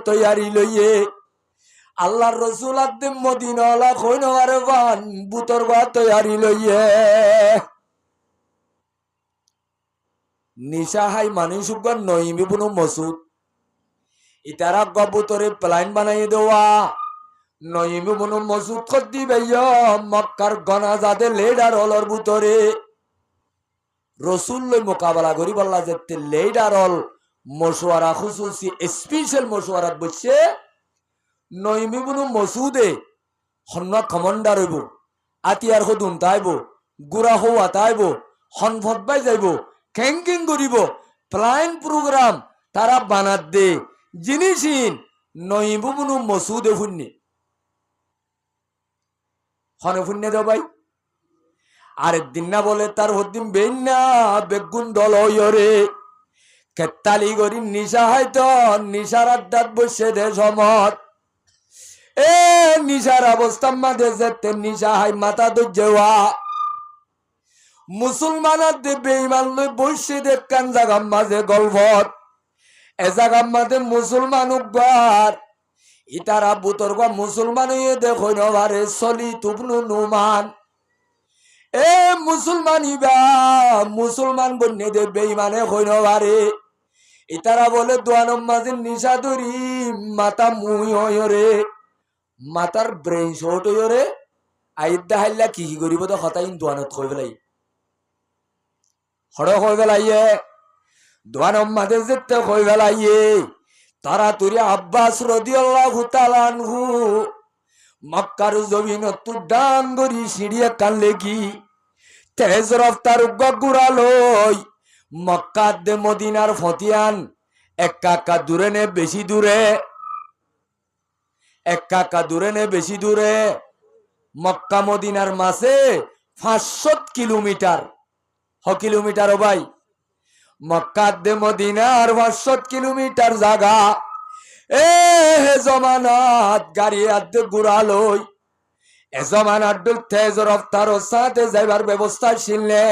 তৈয়ারি লইয়ে আল্লাহর রাসূল আদে মদিনাওয়ালা কইনওয়ারে বান বুতর বা তৈয়ারি লইয়ে নিশাহাই মানুষ নইমি বুনো মসুদ ইতারা গবুতরে প্লান বানাই দেওয়া নইমি বুনো মসুদ কদ্দি ভাইয়া মক্কার গনা যাতে লেডার হলর বুতরে রসুল লই মোকাবেলা করি বললা যে লেডার হল মশওয়ারা খুসুসি স্পেশাল মশওয়ারাত বসছে নইমি বুনো মসুদে হন্না কমান্ডার হইব আতিয়ার হদুন তাইব গুড়া হওয়া তাইব হনফত বাই যাইব ক্যাঙ্কিং করিব প্লান প্রোগ্রাম তারা বানাত দে জিনিসিন নইবু বুনু মসুদে ফুন্নি হনে ফুন্নে দাও ভাই আরেক দিন না বলে তার হদিন বেন না বেগুন দল হইরে কেতালি করি নিশা হয়তো নিশার আড্ডাত বসে দে সমত এ নিশার অবস্থা মাঝে যেতে নিশা হাই মাথা দোয়া মুসলমানের দে বেঈমান লই বসে দে কান জাগাম মাঝে গল্পত এ জাগাম মাঝে মুসলমান উগবার ইতারা বুতর্গ মুসলমান হয়ে দেখো নভারে চলি তুবনু নুমান এ মুসলমান ইবা মুসলমান বন্যে দে বেঈমানে হই নভারে ইতারা বলে দোয়ানম মাঝে নিশা ধরি মাথা মুই হয়রে মাথার ব্রেন শর্ট হয়রে আইদা হাইলা কি করিব তো হতাইন দোয়ানত কই ফেলাই হড় কই ফেলাইয়ে দোয়ানম মাঝে যেতে কই ফেলাইয়ে তারা তুরি আব্বাস রাদিয়াল্লাহু তাআলা আনহু মক্কার জমিনত ডান গরি সিঁড়িয়ে কানলে কি তেজ রফতার গুড়া লই মক্কা দে মদিনার ফতিয়ান এক কাকা দূরে নে বেশি দূরে এক কাকা দূরে নে বেশি দূরে মক্কা মদিনার মাঝে 500 কিলোমিটার কিলোমিটার ও ভাই মক্কাত দে মদিনার 500 কিলোমিটার জাগা এ জমানাত গাড়ি আদে গুড়ালই এ জমানাত দুল তেজ রফতার সাথে যাইবার ব্যবস্থা ছিলনে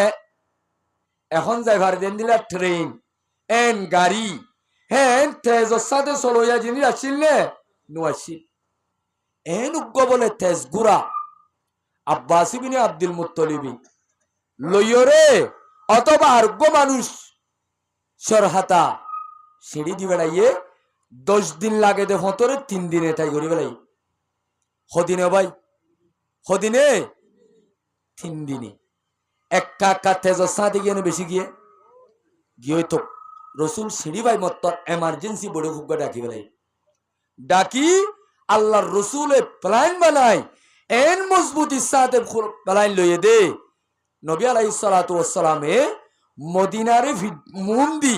এখন যাইবার দেন দিলা ট্রেন এন গাড়ি হেন তেজ সাথে চলইয়া জিনিস আসিলনে নোয়াসি এন উগ্গ বলে তেজ গুড়া আব্বাস ইবনে আব্দুল মুত্তালিব লইয়রে অথবা আরোগ্য মানুষ সরহাতা সিঁড়ি দি বেড়াইয়ে 10 দিন লাগে দে ফতরে 3 দিনে তাই করি বেড়াই হদিনে ভাই হদিনে 3 দিনে একা একা তেজর সাথে গিয়ে বেশি গিয়ে গিয়ে তো রসুল সিঁড়ি ভাই মত্তর এমার্জেন্সি বড় খুব ডাকি বেড়াই ডাকি আল্লাহর রসুলে প্ল্যান বানায় এন মজবুতির সাথে প্ল্যান লইয়ে দে নবী আলাইহিস সালাতু ওয়াস সালামে মদিনারে মুন্দি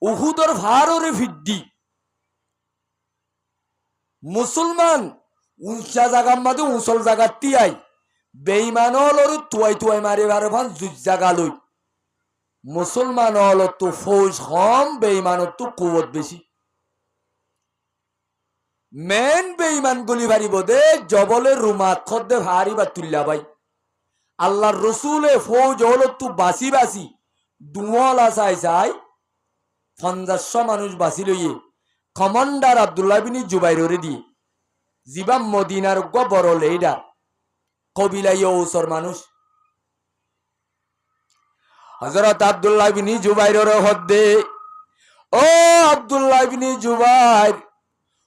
উহুদর ভাররে ভিড্ডি মুসলমান উঁচা জায়গার মধ্যে উঁচল জায়গার তিয়াই বেইমান হল তুয়াই তুয়াই মারি বারে ভান জুজ জায়গা লই মুসলমান হল তো ফৌজ কম বেইমান তো কুবত বেশি মেন বেইমান গুলি ভারিব দে জবলে রুমাত খদ্দে ভারি বা তুল্লা ভাই আল্লাহর রসুলে ফৌজ হল তু বাসি বাসি ডুমলা চাই চাই 500 মানুষ বাসি লইয়ে কমান্ডার আব্দুল্লাহ বিন জুবাইরে দিয়ে জিবা মদিনার বড় লিডার কবিলাই ওসর মানুষ হযরত আব্দুল্লাহ বিন জুবাইরের হদ্দে ও আব্দুল্লাহ বিন জুবাইর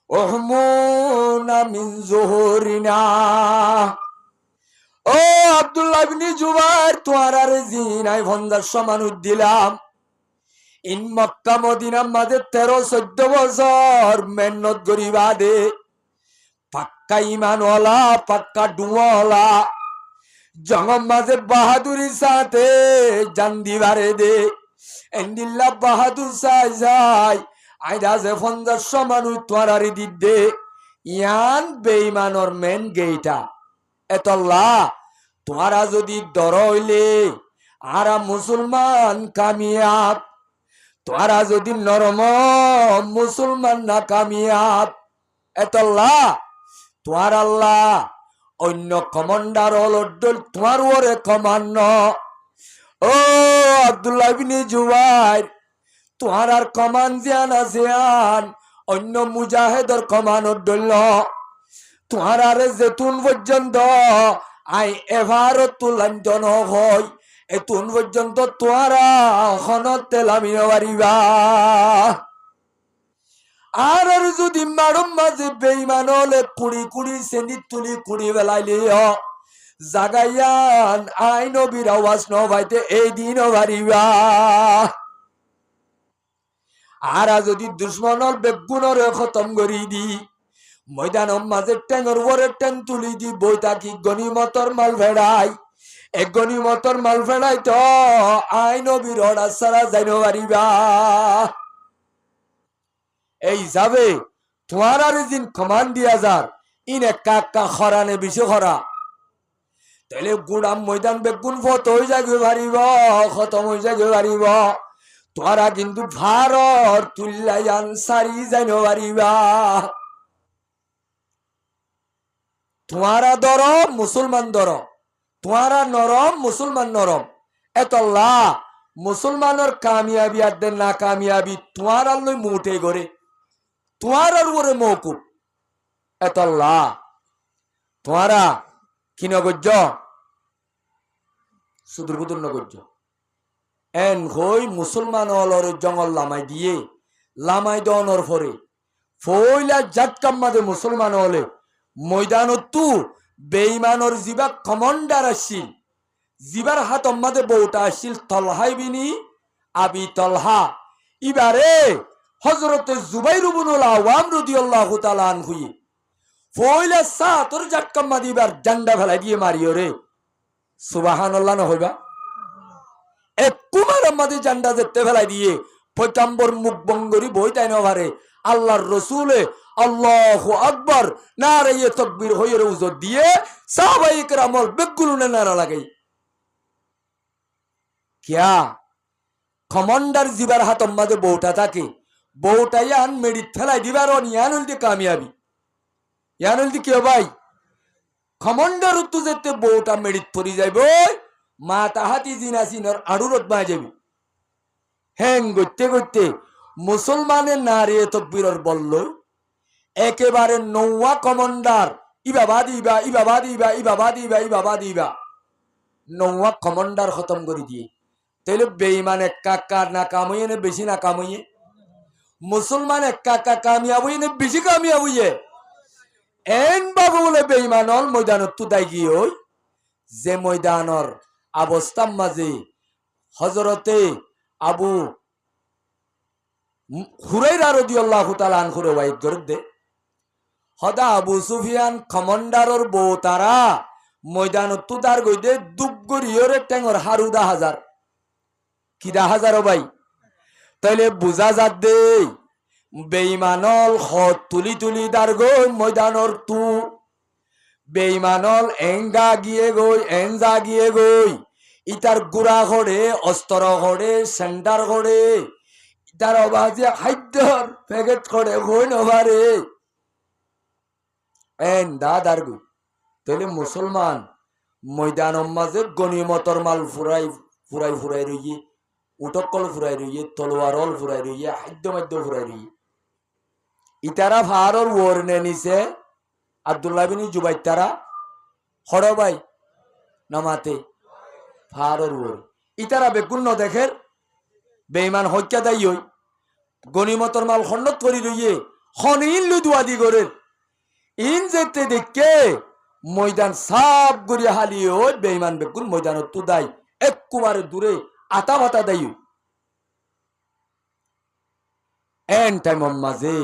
ওহমুনা মিন জুহুরিনা ও আব্দুল্লাহ বিন জুবাইর তোমার আর জিনাই 500 মানুষ দিলাম ইন মক্কা মদিনার মাঝে 13-14 বছর মেহনত করিবা দে পাক্কা ইমানওয়ালা পাক্কা ডুয়াওয়ালা জঙ্গম মাঝে বাহাদুরি সাথে জান দিবারে দে এন্দিল্লা বাহাদুর সাই যাই আইদা যে 500 মানুষ তোয়ারি দি দে ইয়ান বেঈমানর মেন গেইটা এতল্লা তোরা যদি ডর হইলে আরা মুসলমান কামিয়াব তোরা যদি নরম মুসলমান না কামিয়াব এতল্লা তোমার আল্লাহ অন্য কমান্ডার হল তোমার ওরে কমান্য ও আব্দুল্লাহ বিন জুবাইর তোমার আর কমান জিয়ান আসিয়ান অন্য মুজাহিদর কমানোর ডল তোমার আরে যেতুন পর্যন্ত আই এভার তুলাঞ্জন হয় এতুন পর্যন্ত তোরা খনত তেলামি পারিবা আর যদি মারম মাঝে বেইমান হলে কুড়ি কুড়ি শ্রেণী তুলি কুড়ি বেলাইলে জাগাইয়ান আই নবীর আওয়াজ নভাইতে এই দিন পারিবা আর যদি দুশ্মনর বেগুনর খতম করি দি ময়দানের মাঝে ট্যাঙর উপরে ট্যাং তুলি দি বই থাকি গনিমতর মাল ভেড়াই এক গনিমতর মাল ভেড়াই তো আই নবীর অর্ডার ছাড়া যাইন পারিবা এই হিসাবে তোমার আর দিন কমান দিয়া যার ইন একা একা খরানে বেশি খরা তাহলে গুড়াম ময়দান বেগুন ফত হয়ে যাবে পারিব খতম হয়ে যাবে পারিব তোরা কিন্তু ভারত তুল্লাই আনসারি যাইন পারিবা তোমারা দর মুসলমান দর তোমারা নরম মুসলমান নরম এতল্লা মুসলমানের কামিয়াবি আর দেন না কামিয়াবি তোমার আল্লই মুঠে করে তোমার আর ওরে মৌকুব এতল্লা তোমারা কি নগর্য সুদূর বুদুর নগর্য এন হই মুসলমান অলর জঙ্গল লামাই দিয়ে লামাই দনর ফরে ফইলা জাটকাম মাদে মুসলমান হলে ময়দানত তু বেঈমানর জিবা কমান্ডার আসিল জিবার হাত মাদে বউটা আসিল তলহাই বিনি আবি তলহা ইবারে হযরতে জুবাইর ইবনুল আওয়াম রাদিয়াল্লাহু তাআলা আনহু ফইলা সাতর জাটকাম মাদিবার জান্ডা ফেলাই দিয়ে মারিও রে সুবহানাল্লাহ না হইবা এক কুমার মাদি জান্ডা যেতে ফেলাই দিয়ে পয়গম্বর মুখ বঙ্গরি বই তাই নভারে আল্লাহর রসুলে আল্লাহু আকবার নারে তাকবীর হয়ে উজর দিয়ে সাহাবায়ে কেরামর বেগুলুনে নারা লাগাই কিয়া কমান্ডার জিবার হাতম মাঝে বউটা থাকে, বউটা ইয়ান মেডিট ফেলাই দিবার ইয়ান হলদি কামিয়াবি, ইয়ান হলদি কেউ ভাই কমান্ডার উত্তু যেতে বউটা মেডিট পরি যাইব, মা তাহাতি জিনা সিনর আড়ুরত মা যাবি। হ্যাং করতে করতে মুসলমানের নারী তকবীরর বলল, একেবারে নৌয়া কমান্ডার ইবাবা দিবা ইবাবা দিবা ইবাবা দিবা ইবাবা দিবা নৌয়া কমান্ডার খতম করে দিয়ে। তাইলে বেঈমান একা না কামইয়ে না বেশি না কামইয়ে, মুসলমান একা কামিয়াব হইয়ে না বেশি কামিয়াব হইয়ে। এন বাবু বলে বেঈমানল ময়দানত তো দায় গিয়ে ওই যে ময়দানর অবস্থার মাঝে হজরতে আবু হুরাইরা রাদিয়াল্লাহু তাআলা আনহু রওয়ায়াত করে দে, হদা আবু সুফিয়ান কমান্ডারর বউ তারা ময়দানত তো দার গইদে দুবগরিয়রে টেঙ্গর হারুদা হাজার কিদা হাজার ভাই। তাইলে বুঝা যাত দে বেঈমানল হত তুলি তুলি দার গই ময়দানর তু, বেঈমানল এঙ্গা গিয়ে গই এনজা গিয়ে গই ইতার গুড়া ঘরে অস্ত্র ঘরে সেন্টার ঘরে ইতার অবাজে খাদ্যর প্যাকেট করে গই নভারে এন দাদার গই। তাইলে মুসলমান ময়দানর মাঝে গনিমতর মাল ফুরাই ফুরাই ফুরাই রইয়ে, উটকল ফুরাই রইয়ে, তলোয়ারল ফুরাই রইয়ে, খাদ্য মাদ্য ফুরাই রইয়ে। ইতারা ফারর ওরনে নিছে আব্দুল্লাহ বিন জুবাইর তারা হড় ভাই নামাতে ফারর ওর ইতারা বেগুন দেখের বেঈমান হত্যা দায়ী হই গনিমতর মাল খন্ডত করি রইয়ে খনিন লুদুয়াদি গরের ইন যেতে দেখে ময়দান সাপ গড়িয়া হালি ওই বেঈমান বেগুন ময়দানত তু দায় একবারে দূরে আতা বাতা দায়ী। এন টাইম মাঝে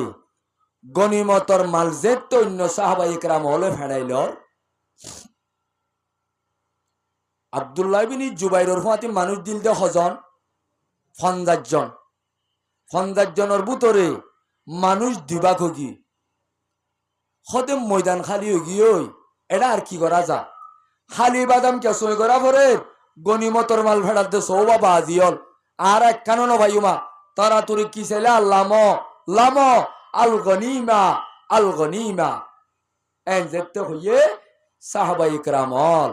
গনিমতর মাল যে অন্য সাহাবাই একরাম হলে ফেড়াইল আব্দুল্লাহ বিন জুবাইরের ফাতি মানুষ দিল দে হজন 50 জনের ভিতরে মানুষ দিবা খগি হতে ময়দান খালি হয়ে গিয়ে এটা আর কি করা যা খালি বাদাম কে সই করা পরে গনিমতর মাল ফেড়ার দে সৌবা বাজিল আর এক কানন ভাইমা তারা তুরি কি ছেলে আল্লাম লাম আল গনিমা এন যেতে হইয়ে সাহাবাই ইকরামল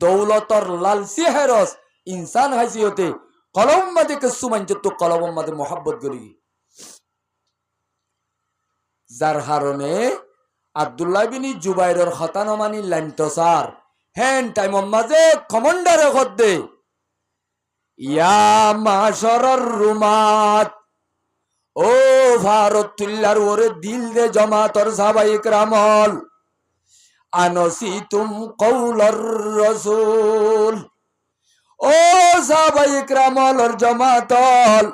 দৌলতর লালসি হেরস ইনসান হাসিয়তে কলম মাদে কসু মানছে তো কলম মাদে মোহাব্বত গলি যার হারণে আব্দুল্লাহ বিন জুবাইরের খতানমানি লাইনতসার হেন টাইম মাঝে কমান্ডারে খদ্দে ইয়া মাশারার রুমাত ও ভারত তুল্লার ওরে দিল দে জমাতর সাহাবাই ইকরামল আনসিতুম কওলার রাসূল ও সাহাবাই ইকরামলর জমাতল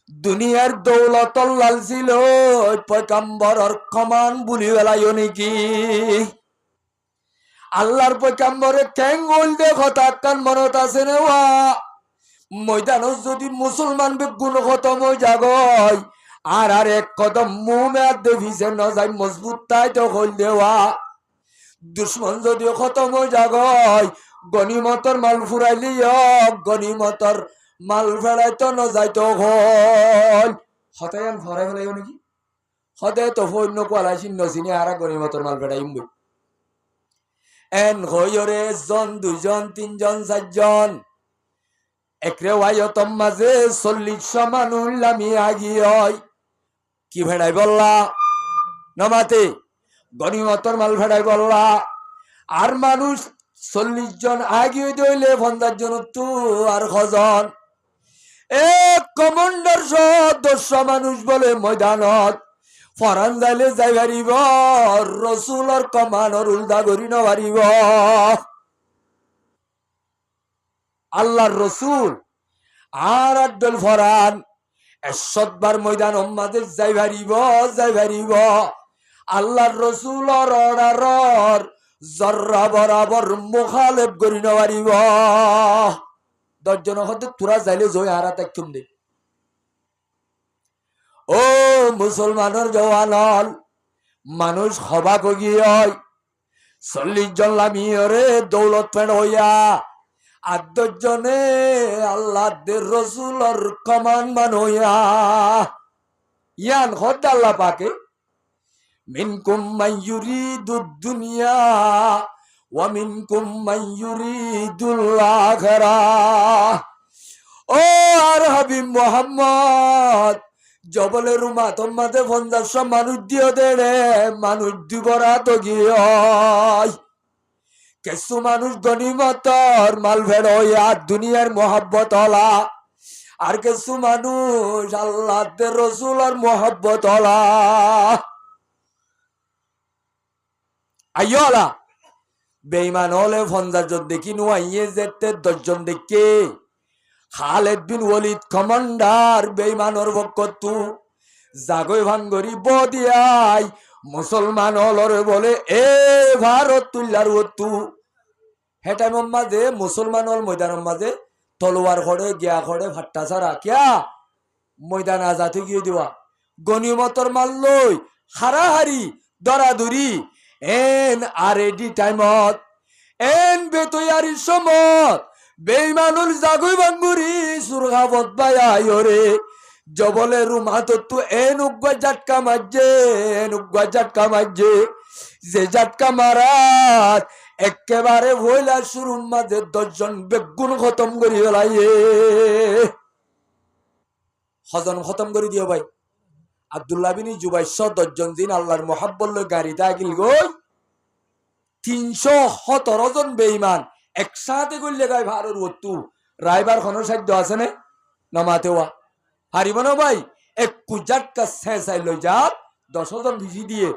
দুনিয়ার দৌলতল লাল ছিল পয়গম্বরর কমান বুলি বেলাইও নাকি আল্লাহর পয়গম্বরে কেঙ্গল দে কথা কান মনত আছে নে ওয়া ময়দানত যদি মুসলমান বেগুন খতম হয়ে যাগয় আর এক কদম মুমে দেভিছে ন যায় মজবুত তাই তো হল দেওয়া দুশ্মন যদি খতম হয়ে যাগয় গনিমতর মাল ফুরাইলি গনিমতর মাল ফেড়াই তো ন যাই তো হল হতায়ান ফরাই ফেলাইও নাকি হতে তো ফৈন্য কোয়ালাইছি নচিনি আর গনিমতর মাল ফেড়াইম বই এন হইরে জন 2 জন 3 জন 4 জন একরে ওয়ায়তম মাঝে 40 মানুষ লামি আগি হয় কি ফেড়াই বললা নমাতে গনিমতর মাল ফেড়াই বললা আর মানুষ 40 জন আগি হইলে 50 জন তো আর খজন এক কমান্ডার 10 মানুষ বলে ময়দানত ফরান যাইলে যাই পারিব রসুলর কমানর উল্দা করি ন পারিব আল্লাহর রসুল আর আড্ডল ফরান 100 বার ময়দান মাঝে যাই পারিব আল্লাহর রসুলর অর্ডারর জর্রা বরাবর মুখালেফ করি ন পারিব 10 জন হতে তোরা যাইলে জয় হারা তাকুম দে ও মুসলমানের জওয়ানল মানুষ হবাক গিয়ে 40 জন লামিয়রে দৌলত ফেড় হইয়া আদজনে আল্লাহ দের রসুলর কমান মানয়া ইয়ান হদ আল্লাহ পাকে মিনকুম মান ইউরিদুদ দুনিয়া ওয়া মিনকুম মান ইউরিদুল আখিরাহ। ও আর হাবিব মোহাম্মদ জবলের উমা তোমাদের 50 মানুষ দিও দেড়ে মানুষ দিবরা তো গিয়ে কিছু মানুষ গনিমতর মাল ভেড়া দুনিয়ার মোহাব্বত হলা আর কিছু মানুষ আল্লাহ রসুলের মোহাব্বত হলা আইয়লা বেঈমান হলে 50 জন দেখি নুয়াইয়ে যেতে 10 জন দেখে খালেদ বিন ওয়ালিদ কমান্ডার বেঈমানর বকতু জাগই ভাঙ্গরি বদিয়াই মুসলমান হলরে বলে এ ভারত তুল্লার ওতু হেটাই মাঝে মুসলমান হল ময়দানের মাঝে তলোয়ার খড়ে গিয়া খড়ে ভাট্টা ছাড়া কিয়া ময়দান আজাতে গিয়ে দেওয়া গনিমতর মাল লই হারাহারি দরাদরি এন আর এডি টাইমত এন বেতয়ারির সমত বেঈমানুল জাগই ভাঙ্গুরি সুরগাবত বায়ায়রে জবলে রুমাতু এন উগ্গা জাটকা মারজে যে জাটকা মারাত একেবারে হইলা শুরুর মাঝে 10 জন বেগুন খতম করি ফেলাইয়ে হজন খতম করে দিও ভাই আব্দুল্লাহ বিন জুবাইর 10 জন দিন আল্লাহর মোহাব্বত লই গাড়িতে আগিল গই 317 জন বেঈমান একসাথে গইলে গায় ভারর ওতু রাইবার খনর সাধ্য আছে না নমাতেওয়া হারিব না ভাই এক কুজাটকা শেষাই লই যাত 10 জন ভিজি দিয়ে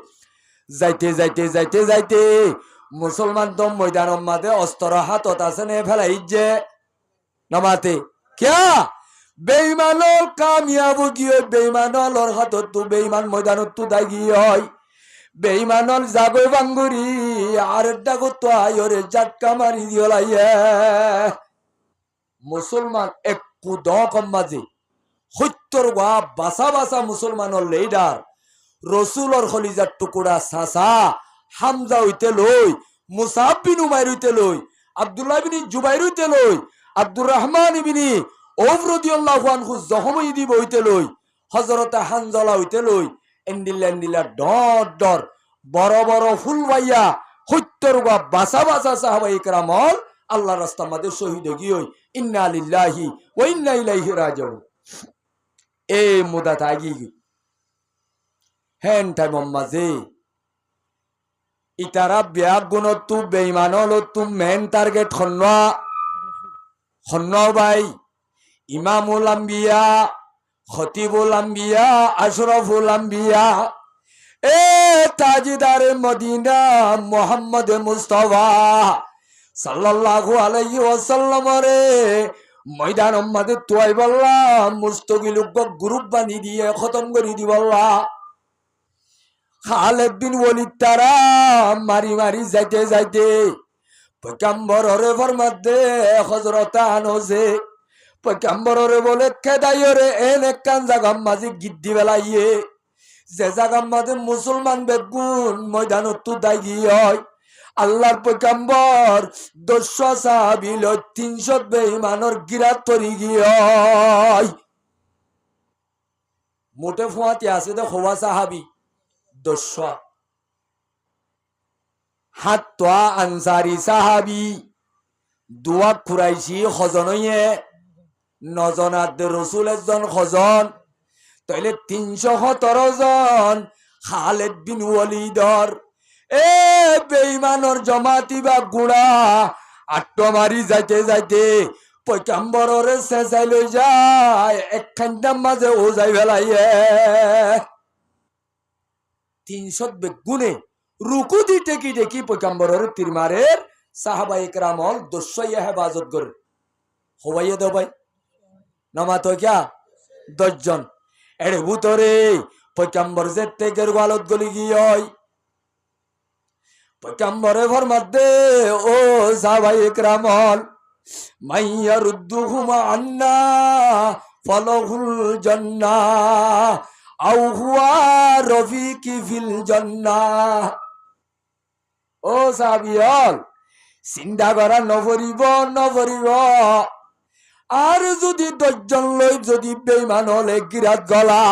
যাইতে মুসলমান তো ময়দানের মাঝে অস্ত্র হাতত আছে নে ফেলাই যে নমাতে কিয়া বেঈমানল কামিয়াব গিয়ে বেঈমানলর হাতত তু বেঈমান ময়দানত তু দাই গিয়ে হয় বেঈমানল জাগই বাঙ্গুরি আর ডাকত আয়রে জাটকা মারি দিলাইয়ে মুসলমান এক কুদকম মাঝে 70 গা বাসা মুসলমানর লিডার রসুলর খলিজার টুকুরা সাসা হামজা হইতে লই মুসাব বিন উমাইর হইতে লই আব্দুল্লাহ বিন জুবাইর হইতে লই আব্দুর রহমান ইবনে আওফ রাদিয়াল্লাহু আনহু জখমই দিব হইতে লই হযরত হানজালা হইতে লই এন্ডিলা ডর বড় ফুল ভাইয়া 70 গা বাসা সাহাবায়ে কেরামল আল্লাহর রাস্তার মধ্যে শহীদ গিয়ে ইন্না লিল্লাহি ওয়া ইন্না ইলাইহি রাজিউন এ মুদা তাগি হেন টাইম মাঝে ইতারা ব্যাগ গুণতু বেঈমান হলো তু মেন টার্গেট খন্ন ভাই ইমামুল আম্বিয়া খতিবুল আম্বিয়া আশরাফুল আম্বিয়া এ তাজদারে মদিনা মুহাম্মদ মুস্তাফা সাল্লাল্লাহু আলাইহি ওয়াসাল্লাম রে ময়দান মাঝে তুই বললা মুস্তাকিল গ্রুপ বানি দিয়ে খতম করে দি বললা খালেদ বিন ওয়ালিদ তারা মারি যাইতে পয়গম্বরের ফরমাতে হযরত আনসে পয়গম্বরের বলে খেদাইরে এনে কান জাগাম মাঝে গিদ্দি বেলাইয়ে যে জাগাম মাঝে মুসলমান বেগুন ময়দানত তু দাগি হয় আল্লাহর পয়গম্বর 200 সাহাবী ল 300 বেঈমানর গিরাত করি গিয়ে মোটে ফুয়াতে আছে দে হওয়া সাহাবী 200 হাত্তা আনসারি সাহাবী দুয়া কুরাইশি খজনয়ে নজনাত রসুল একজন খজন তাইলে 317 জন খালেদ বিন ওয়ালিদর এ বেঈমানর জমাতি বা গুড়া আট্টো মারি যাইতে পয়গম্বরের শেষাই লই যায় একখানটার মাঝে ও যাই ফেলাইয়ে 300 বেগুনে রুকু দি টেকি পয়গম্বরের তিরমারের সাহাবায়ে কেরামল 200 হেফাজত করে হবাইয়ে দাও ভাই নামাতো কিয়া 10 জন এর ভিতরে পয়গম্বর যে তেগের ওয়ালত গলি গিয়ে পয়গম্বরে ফরমাতে ও সাহাবায়ে কেরামল মাইয়ারুদ্দুহুম আন্না ফালাহুল জান্নাহ আও হুয়া রফিকি ফিল জান্নাহ ও সাহাবিয়াল চিন্তা করা নভরিব নভরিব। আর যদি 10 জন লই যদি বেঈমান হলে গিরাত গলা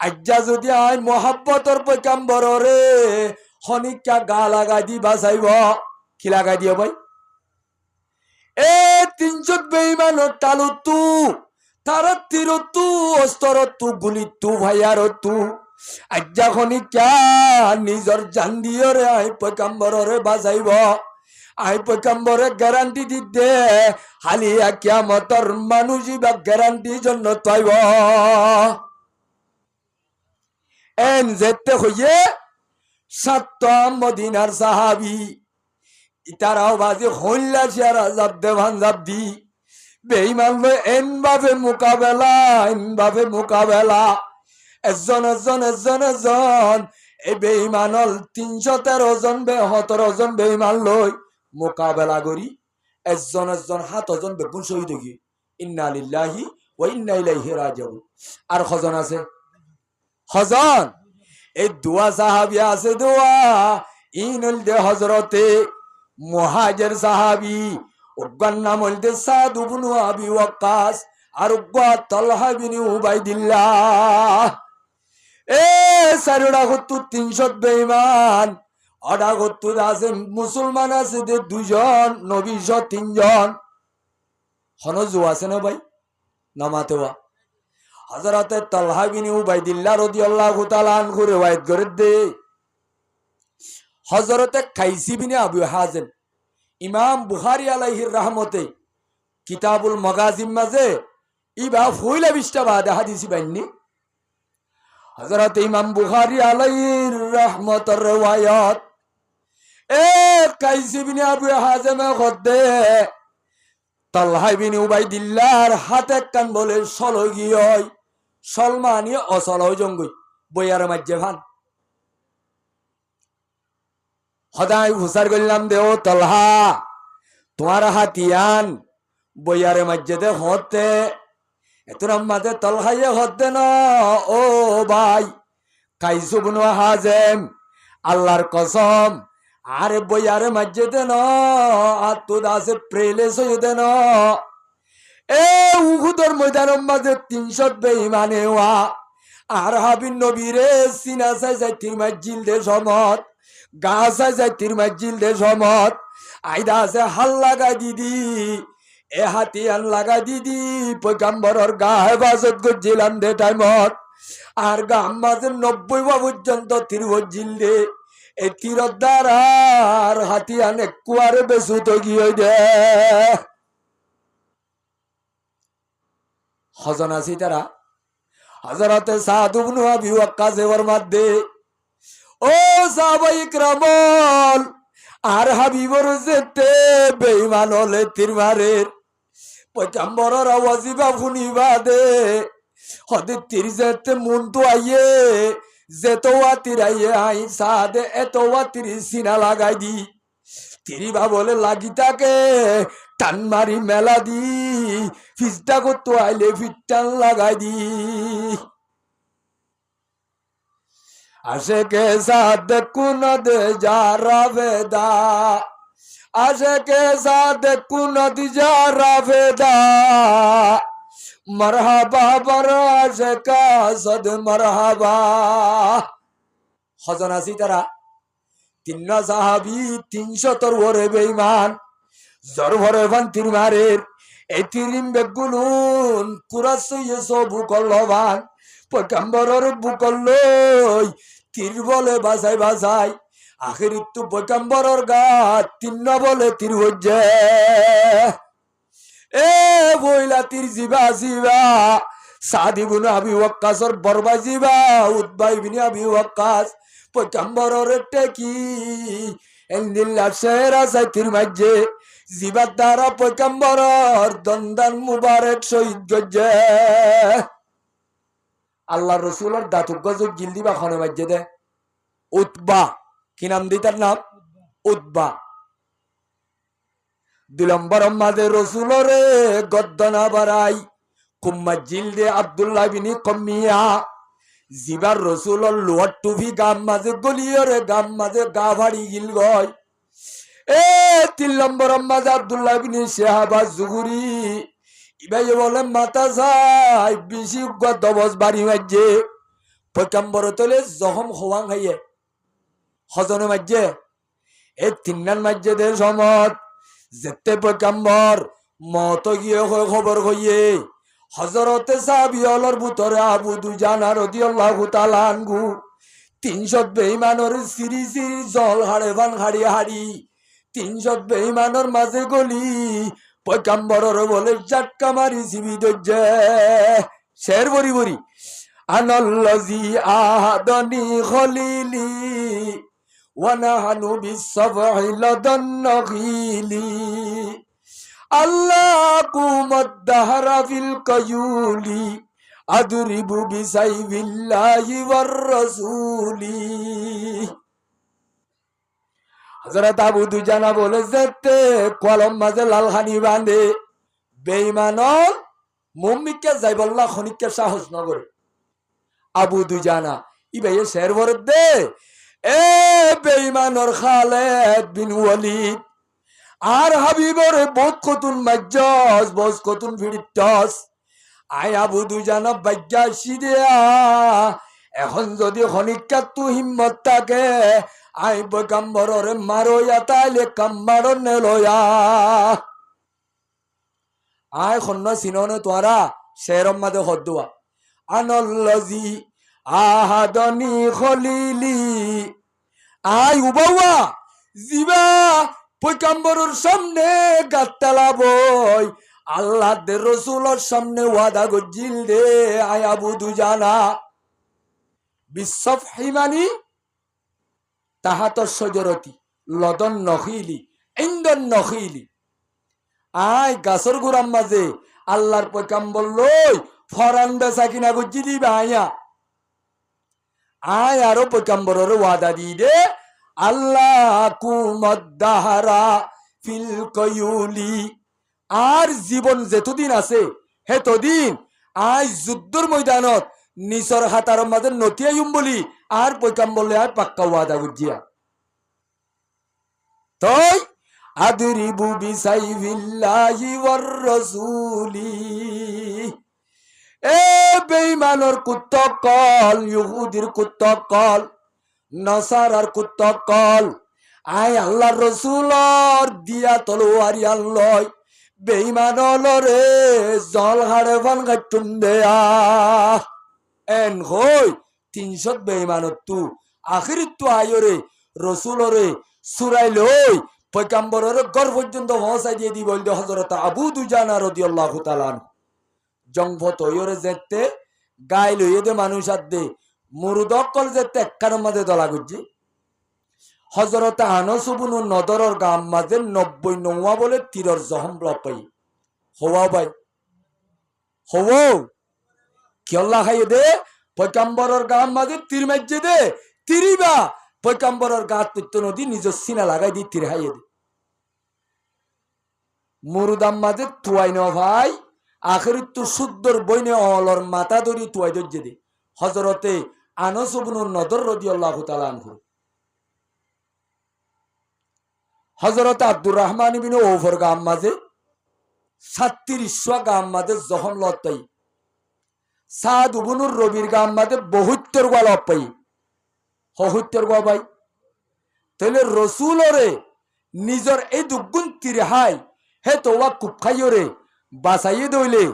আজ্জা যদি আই মোহাব্বতর পয়গম্বররে হনিকা গা লাগাই দি বাঁচাইব কি লাগাই দিও ভাই এ 300 বেঈমানের টালুতু তারা তীরতু অস্ত্রতু গুলিতু ভাইয়ারতু আজ্জা হনিকা নিজর জান দিও রে আই পয়গম্বররে বাঁচাইব। আই পয়গম্বরে গ্যারান্টি দিতে হালিয়া কিয়ামতর মানুষই বা গ্যারান্টি জন্য তৈব এন যেতে হইয়ে 7 মদিনার সাহাবি ইতারাও বাজে হইলা শিয়ারা জাব দেভান জাব দি বেঈমান লই এন ভাবে মোকাবেলা এজন এই বেঈমানল 313 জন 72 জন বেঈমান লই মোকাবেলা করি এজন 7 জন বেগুন শহীদ হই ইন্না লিল্লাহি ওয়া ইন্না ইলাইহি রাজিউন। আর খজন আছে খজন এই দোয়া সাহাবী আছে দোয়া ইনুল দে হযরতে মুহাজির সাহাবী ওগর নাম হইতে সাদ ইবনে আবি ওয়াক্কাস আর ওগা তালহা বিন উবাইদিল্লাহ। এ সারুড়া কত 300 বেঈমান অডা কত আছে মুসলমান আছে 2 জন নবী 3 জন হনজু আছে না ভাই নামাতেওয়া হযরতে তালহা বিন উবাইদিল্লাহ রাদিয়াল্লাহু তাআলা আনহু riwayat করে দে হযরতে কাইসি বিন আবু হাজিম ইমাম বুখারী আলাইহির রহমতে কিতাবুল মাগাজিম মাঝে ইবা ফুইলা 20টা বাদে হাদিসি বাইনি হযরত ইমাম বুখারী আলাইহির রহমতের riwayat এ কাইসি বিন আবু হাজিম খদ্দে তালহা বিন উবাইদিল্লাহর হাতে কান বলে সলগি হয় সলমানি অসল জঙ্গই বইয়ার মাঝে ভান হদাই হুসার করলাম দেও তালহা তোমার হাতিয়ান বইয়ারে মাঝে দে হতে এতরাম মাঝে তালহাইয়ে হতে না ও ভাই কাইসু ইবনে হাজিম আল্লাহর কসম আরে বইয়ারে মাঝে দে না আত্মু দাসে প্রেলেস হয়ে দে না এ উহুদের ময়দানের মাঝে 300 বেঈমানে ওয়া আর হাবিন নবীরে সিনা সাই যাইতির মাজিল দে সমত গা সাই যাইতির মাজিল দে সমত আইদা আছে হাল লাগা দিদি এ হাতিয়ান লাগা দিদি পয়গম্বরর গা হেফাজত করছিলাম দে টাইমত আর গাম মাঝে 90 পর্যন্ত তীর হচ্ছিল দে এই তীরর দ্বারা আর হাতিয়ান কুয়ারে বেসুত গিয়ে দে হজন আছি তারা হযরতে সাদ ইবনে আবি ওয়াক্কাস এর মধ্যে ও সাহাবায়ে কিরামল আর হাবিবর যেতে বেঈমান হলে তীর মারের পয়গম্বরর ওয়াজিবা শুনিবা দে হদে তীর যেতে মন তো আইয়ে যেতোয়া তীর আইয়ে আই সাদে এতোয়া তীর সিনা লাগাই দি তিরিবা বলে লাগি তাকে টান মারি মেলা দি ফিসটা করতো আইলে ফিটান লাগাই দি আসে কে সাদ কুন দে যারা বেদা আসে কে সাদ কুন দি যারা বেদা মারহাবা বর আসে কা সদ মারহাবা। হজন আছি তারা 3 সাহাবী 300 ওরে বেঈমান জর ভরে ভান তীর মারের এই তীরিম বেগুলুন কুরাসইয়ে সবু কল্লবান পয়গম্বরর বুকল্লই তীর বলে বাজাই আখিরিত তো পয়গম্বরর গা 3 বলে তীর হইছে এ বইলা তীর জিবা সাদ ইবনে আবি ওয়াক্কাসর বরবা জিবা উতবা ইবনে আবি ওয়াক্কাস পয়গম্বরর টেকি এন্দিল্লা শেরা সাইতির মাঝে জিবার দ্বারা পয়গম্বরর দন্দান মুবারক শহীদ গজে আল্লাহ রসুলের দাঁতুক গজক গিলদি বা খনে মাঝে দে উতবা কি নাম দি তার নাম উতবা 2 নম্বর মাঝে রসুলরে গদ্দনা বাড়াই কুম্মা জিলদে আব্দুল্লাহ বিন কমিয়া জিবার রসুলর লোয়ার টুফি গাম মাঝে গলিয়রে গাম মাঝে গা ভাড়ি গিল গয় এ 3 নম্বর আম্মাজ আব্দুল্লাহ ইবনে শিহাবা জুহরি ইবাই বলে মাতা যায় বেশি দবজ বাড়ি মাঝে পয়গম্বর তলে জখম হওয়াং হাইয়ে হজনে মাঝে এই 3 মাঝে সমত যেতে পয়গম্বর মত গিয়ে খবর হইয়ে হজরতে সাহাবিয়লর ভিতরে আবু দুজানা রাদিয়াল্লাহু তাআলা আনহু 300 বেঈমানের সিরি সিরি জল হাড়ে বান হাড়ি হাড়ি 300 বেঈমানের মাঝে গলি পয়গম্বরের বলে জাটকা মারি জীবিত যে শের বরি বরি আনাল্লাজি আহাদানি খলিলি ওয়া নাহানু বিসফহি লাদান নখিলি আল্লাহ কুমদ্দাহরা ফিল কায়ুলি আদরিবু বিসাইবিল্লাহি ওয়ার রাসূলি হযরত আবু দুজানা বলে যেতে কলম মাঝে লালখানি বাঁধে বেঈমানর মুমিনকে যাইবল্লাহ খনিককে সাহস নগরে আবু দুজানা ইবাইয়ে শের বরদ দে এ বেঈমানর খালিদ বিন ওয়ালিদ আর হাবিবর বহুত কতুন মাজজ বস কতুন ভিড়িটস আই আবু দুজানা বাজ্যাসি দেয়া এখন যদি খনিকা তু হিম্মত থাকে আই পয়গম্বরের মারোয়া তাইলে কাম্মার নেলয়া আই খন্ন সিননে তোরা শেরম মাদে হদ্দুয়া আনাল্লাজি আহাদানি খলিলি আই উবাওয়া জিবা পয়গম্বরের সামনে গাত্তালা বই আল্লাহ দের রসুলের সামনে ওয়াদা গজিল দে আয় আবু দুজানা বিসফহি মানি তাহাত শজরতি লদন নখিলি ইন্দন নখিলি আয় গাছর গুড়াম মাঝে আল্লাহর পয়গম্বর লই ফরান বেচা কিনা গজি দিবা আয়া আয় আরো পয়গম্বরের ওয়াদা দি দে আল্লাহ কুমদ্দাহারা ফিল কায়ুলি আর জীবন যেতদিন আছে হেতদিন আজ যুদ্ধর ময়দানত নিচর হাতার মাঝে নতিয়াইম বলি আর পয়গম্বরলে আর পাক্কা ওয়াদা গুজিয়া তই আদরিবু বিসাইবিল্লাহি ওয়ার রাসূলি এ বেঈমানর কুত্তকল ইহুদির কুত্তকল নসারার কুত্তকল আয় আল্লাহর রাসূলর দিয়া তলোয়ারি আল্লাহ বেঈমানলরে জল হাড়ে ফান গাটুন দেয়া এন হই 300 বেঈমানত তু আখিরিত তু আয়রে রাসূলরে সুরাই লই পয়গম্বরের ঘর পর্যন্ত পৌঁছাই দিয়ে দি বলতে হযরত আবু দুজানা রাদিয়াল্লাহু তাআলা জংভত হইরে যেতে গাই লইয়ে দে মানুষ আর দে মুরুদকল যেতে একখান মাঝে দলা গুজি হযরত আনাস ইবনে নদরের গাম মাঝে 90 নওয়া বলে তীরর জখম লপাই হওয়া ভাই হও কি আল্লাহ খাইয়ে দে পয়গম্বরের গাম মাঝে তীর মাইজে দে তিরিবা পয়গম্বরের গাত তুত্ত নদী নিজ সিনা লাগাই দি তীর খাইয়ে দে মুরুদাম মাঝে তুয়াই ন ভাই আখিরিত তো শুদ্ধর বইনে অলর মাথা ধরি তুয়াই দজ্জে দে হযরতে আনাস ইবনে নদর রাদিয়াল্লাহু তাআলা আনহু হযরত আব্দুর রহমান ইবনে ওফর গাম মাঝে 37 গাম মাঝে জখম লতাই সাদ ইবনুর রবির গাম মাঝে 72 গা লপাই 72 গা ভাই তাহলে রসুলরে নিজর এই দুগুণ তিরহাই হে তোয়া কুফাইরে বাসাইয়ে দইলে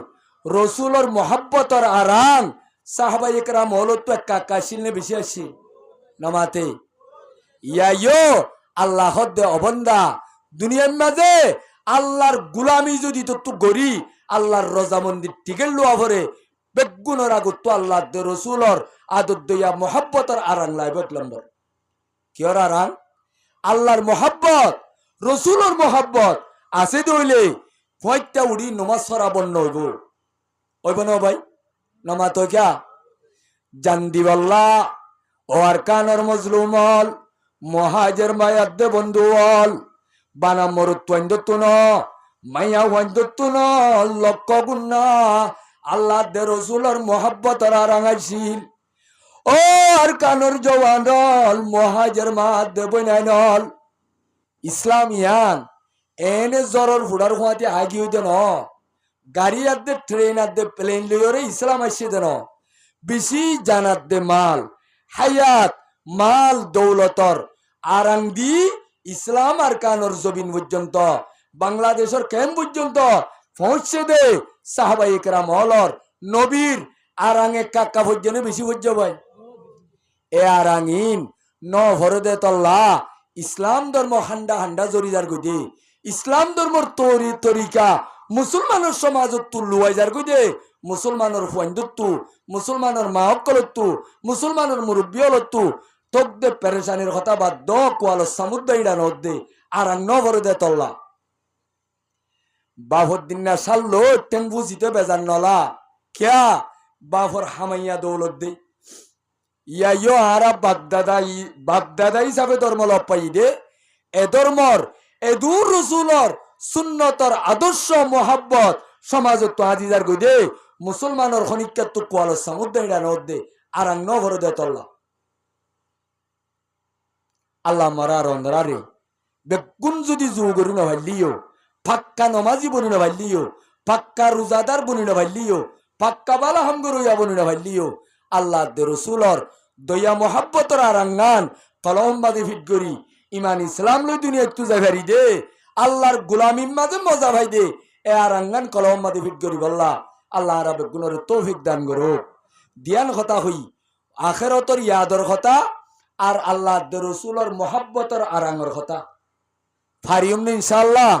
রসুলর মহাব্বতর আরাম সাহাবা ইকরাম হলো তো কাকাশিল নে বেশি আসি নামাতে ইয়াইও আল্লাহ দে অবন্দা দুনিয়ার মাঝে আল্লাহর গুলামি যদি তো গরি আল্লাহর রজামন্দির টিকেল লোয়া ভরে বেগুনের আগত তো আল্লাহ দে রসুলর আদত দইয়া মহাব্বতর আরাম লাইবত লম্বর কিয়র আরাম আল্লাহর মহাব্বত রসুলর মহাব্বত আছে দইলে ভয়টা উড়ি নমাজ সরা বন্য হইব না ভাই নমা তো ক্যা জান্দিবাল্লা ও আর কানর মজলুমল মহাজের মায়াদ্দে বন্ধুল বানা মরুত্বন মাইয়া ওয়ান্দতুন লক্ষ গুন্না আল্লাহ দে রসুলর মহাব্বতর আরাঙাইছিল ও আর কানর জওয়ানল মহাজের মাদ্দে বইনাইনল ইসলাম ইয়ান এনে জরর ফুডার খুঁয়াতে আগি হইতে ন গাড়ি আদে ট্রেন আদে প্লেন লইরে ইসলাম আসছে দেন বেশি জানাত দে মাল হায়াত মাল দৌলতর আরাং দি ইসলাম আর কানর জবিন পর্যন্ত বাংলাদেশের কেন পর্যন্ত পৌঁছে দে সাহাবাই একরাম হলর নবীর আরাঙে কাকা পর্যন্ত বেশি পর্য ভাই এ আরাঙিন ন ভরদে তল্লা ইসলাম ধর্ম হান্ডা হান্ডা জরিদার গদে ইসলাম ধর্মর তরি তরিকা মুসলমানের সমাজত তু লুয়াই যার গদে মুসলমানের ফুয়াইন্দত্তু মুসলমানের মা অক্কলত্তু মুসলমানের মুরব্বী অলত্তু তোক দে পেরেশানির কথা বাদ দ কোয়ালো সামুদ্দাইডা নদ দে আরাং ন ভরদে তল্লা বাফুদ্দিন না সাল্লো টেম্বু জিতে বেজার নলা ক্যা বাফর হামাইয়া দৌলত দে ইয়াইও আরা বাগদাদা হিসাবে ধর্ম লপাই দে এ ধর্মর এদুর রসুলর সুন্নতর আদর্শ মোহাব্বত সমাজত তো আজিজার গই দে মুসলমানের খনিকাত তো কোয়ালো সামুদ্দাইডা নদ দে আরাং ন ভরদে তল্লা আল্লাহ মরার অন্ধরারে বেগুন যদি জু করি না ভাইলিও পাক্কা নমাজি বনি না ভাইলিও পাক্কা রোজাদার বনি না ভাইলিও পাক্কা বালা হামগরইয়া বনি না ভাইলিও আল্লাহ দে রসুলর দয়া মোহাব্বতর আরাঙ্গান কলমবাদী ফিট করি ইমান ইসলাম লই দুনিয়া একটু যাই দে আল্লাহর গোলামির মাঝে মজা ভাই দে এ আরাঙ্গান কলমবাদী ফিট করি বললা আল্লাহ আর বেগুনের তৌফিক দান করো দিয়ান কথা হই আখেরতর ইয়াদর কথা আর আল্লাহ দে রসুলর মোহাব্বতর আরাঙ্গর কথা ফারিউম ইনশাআল্লাহ।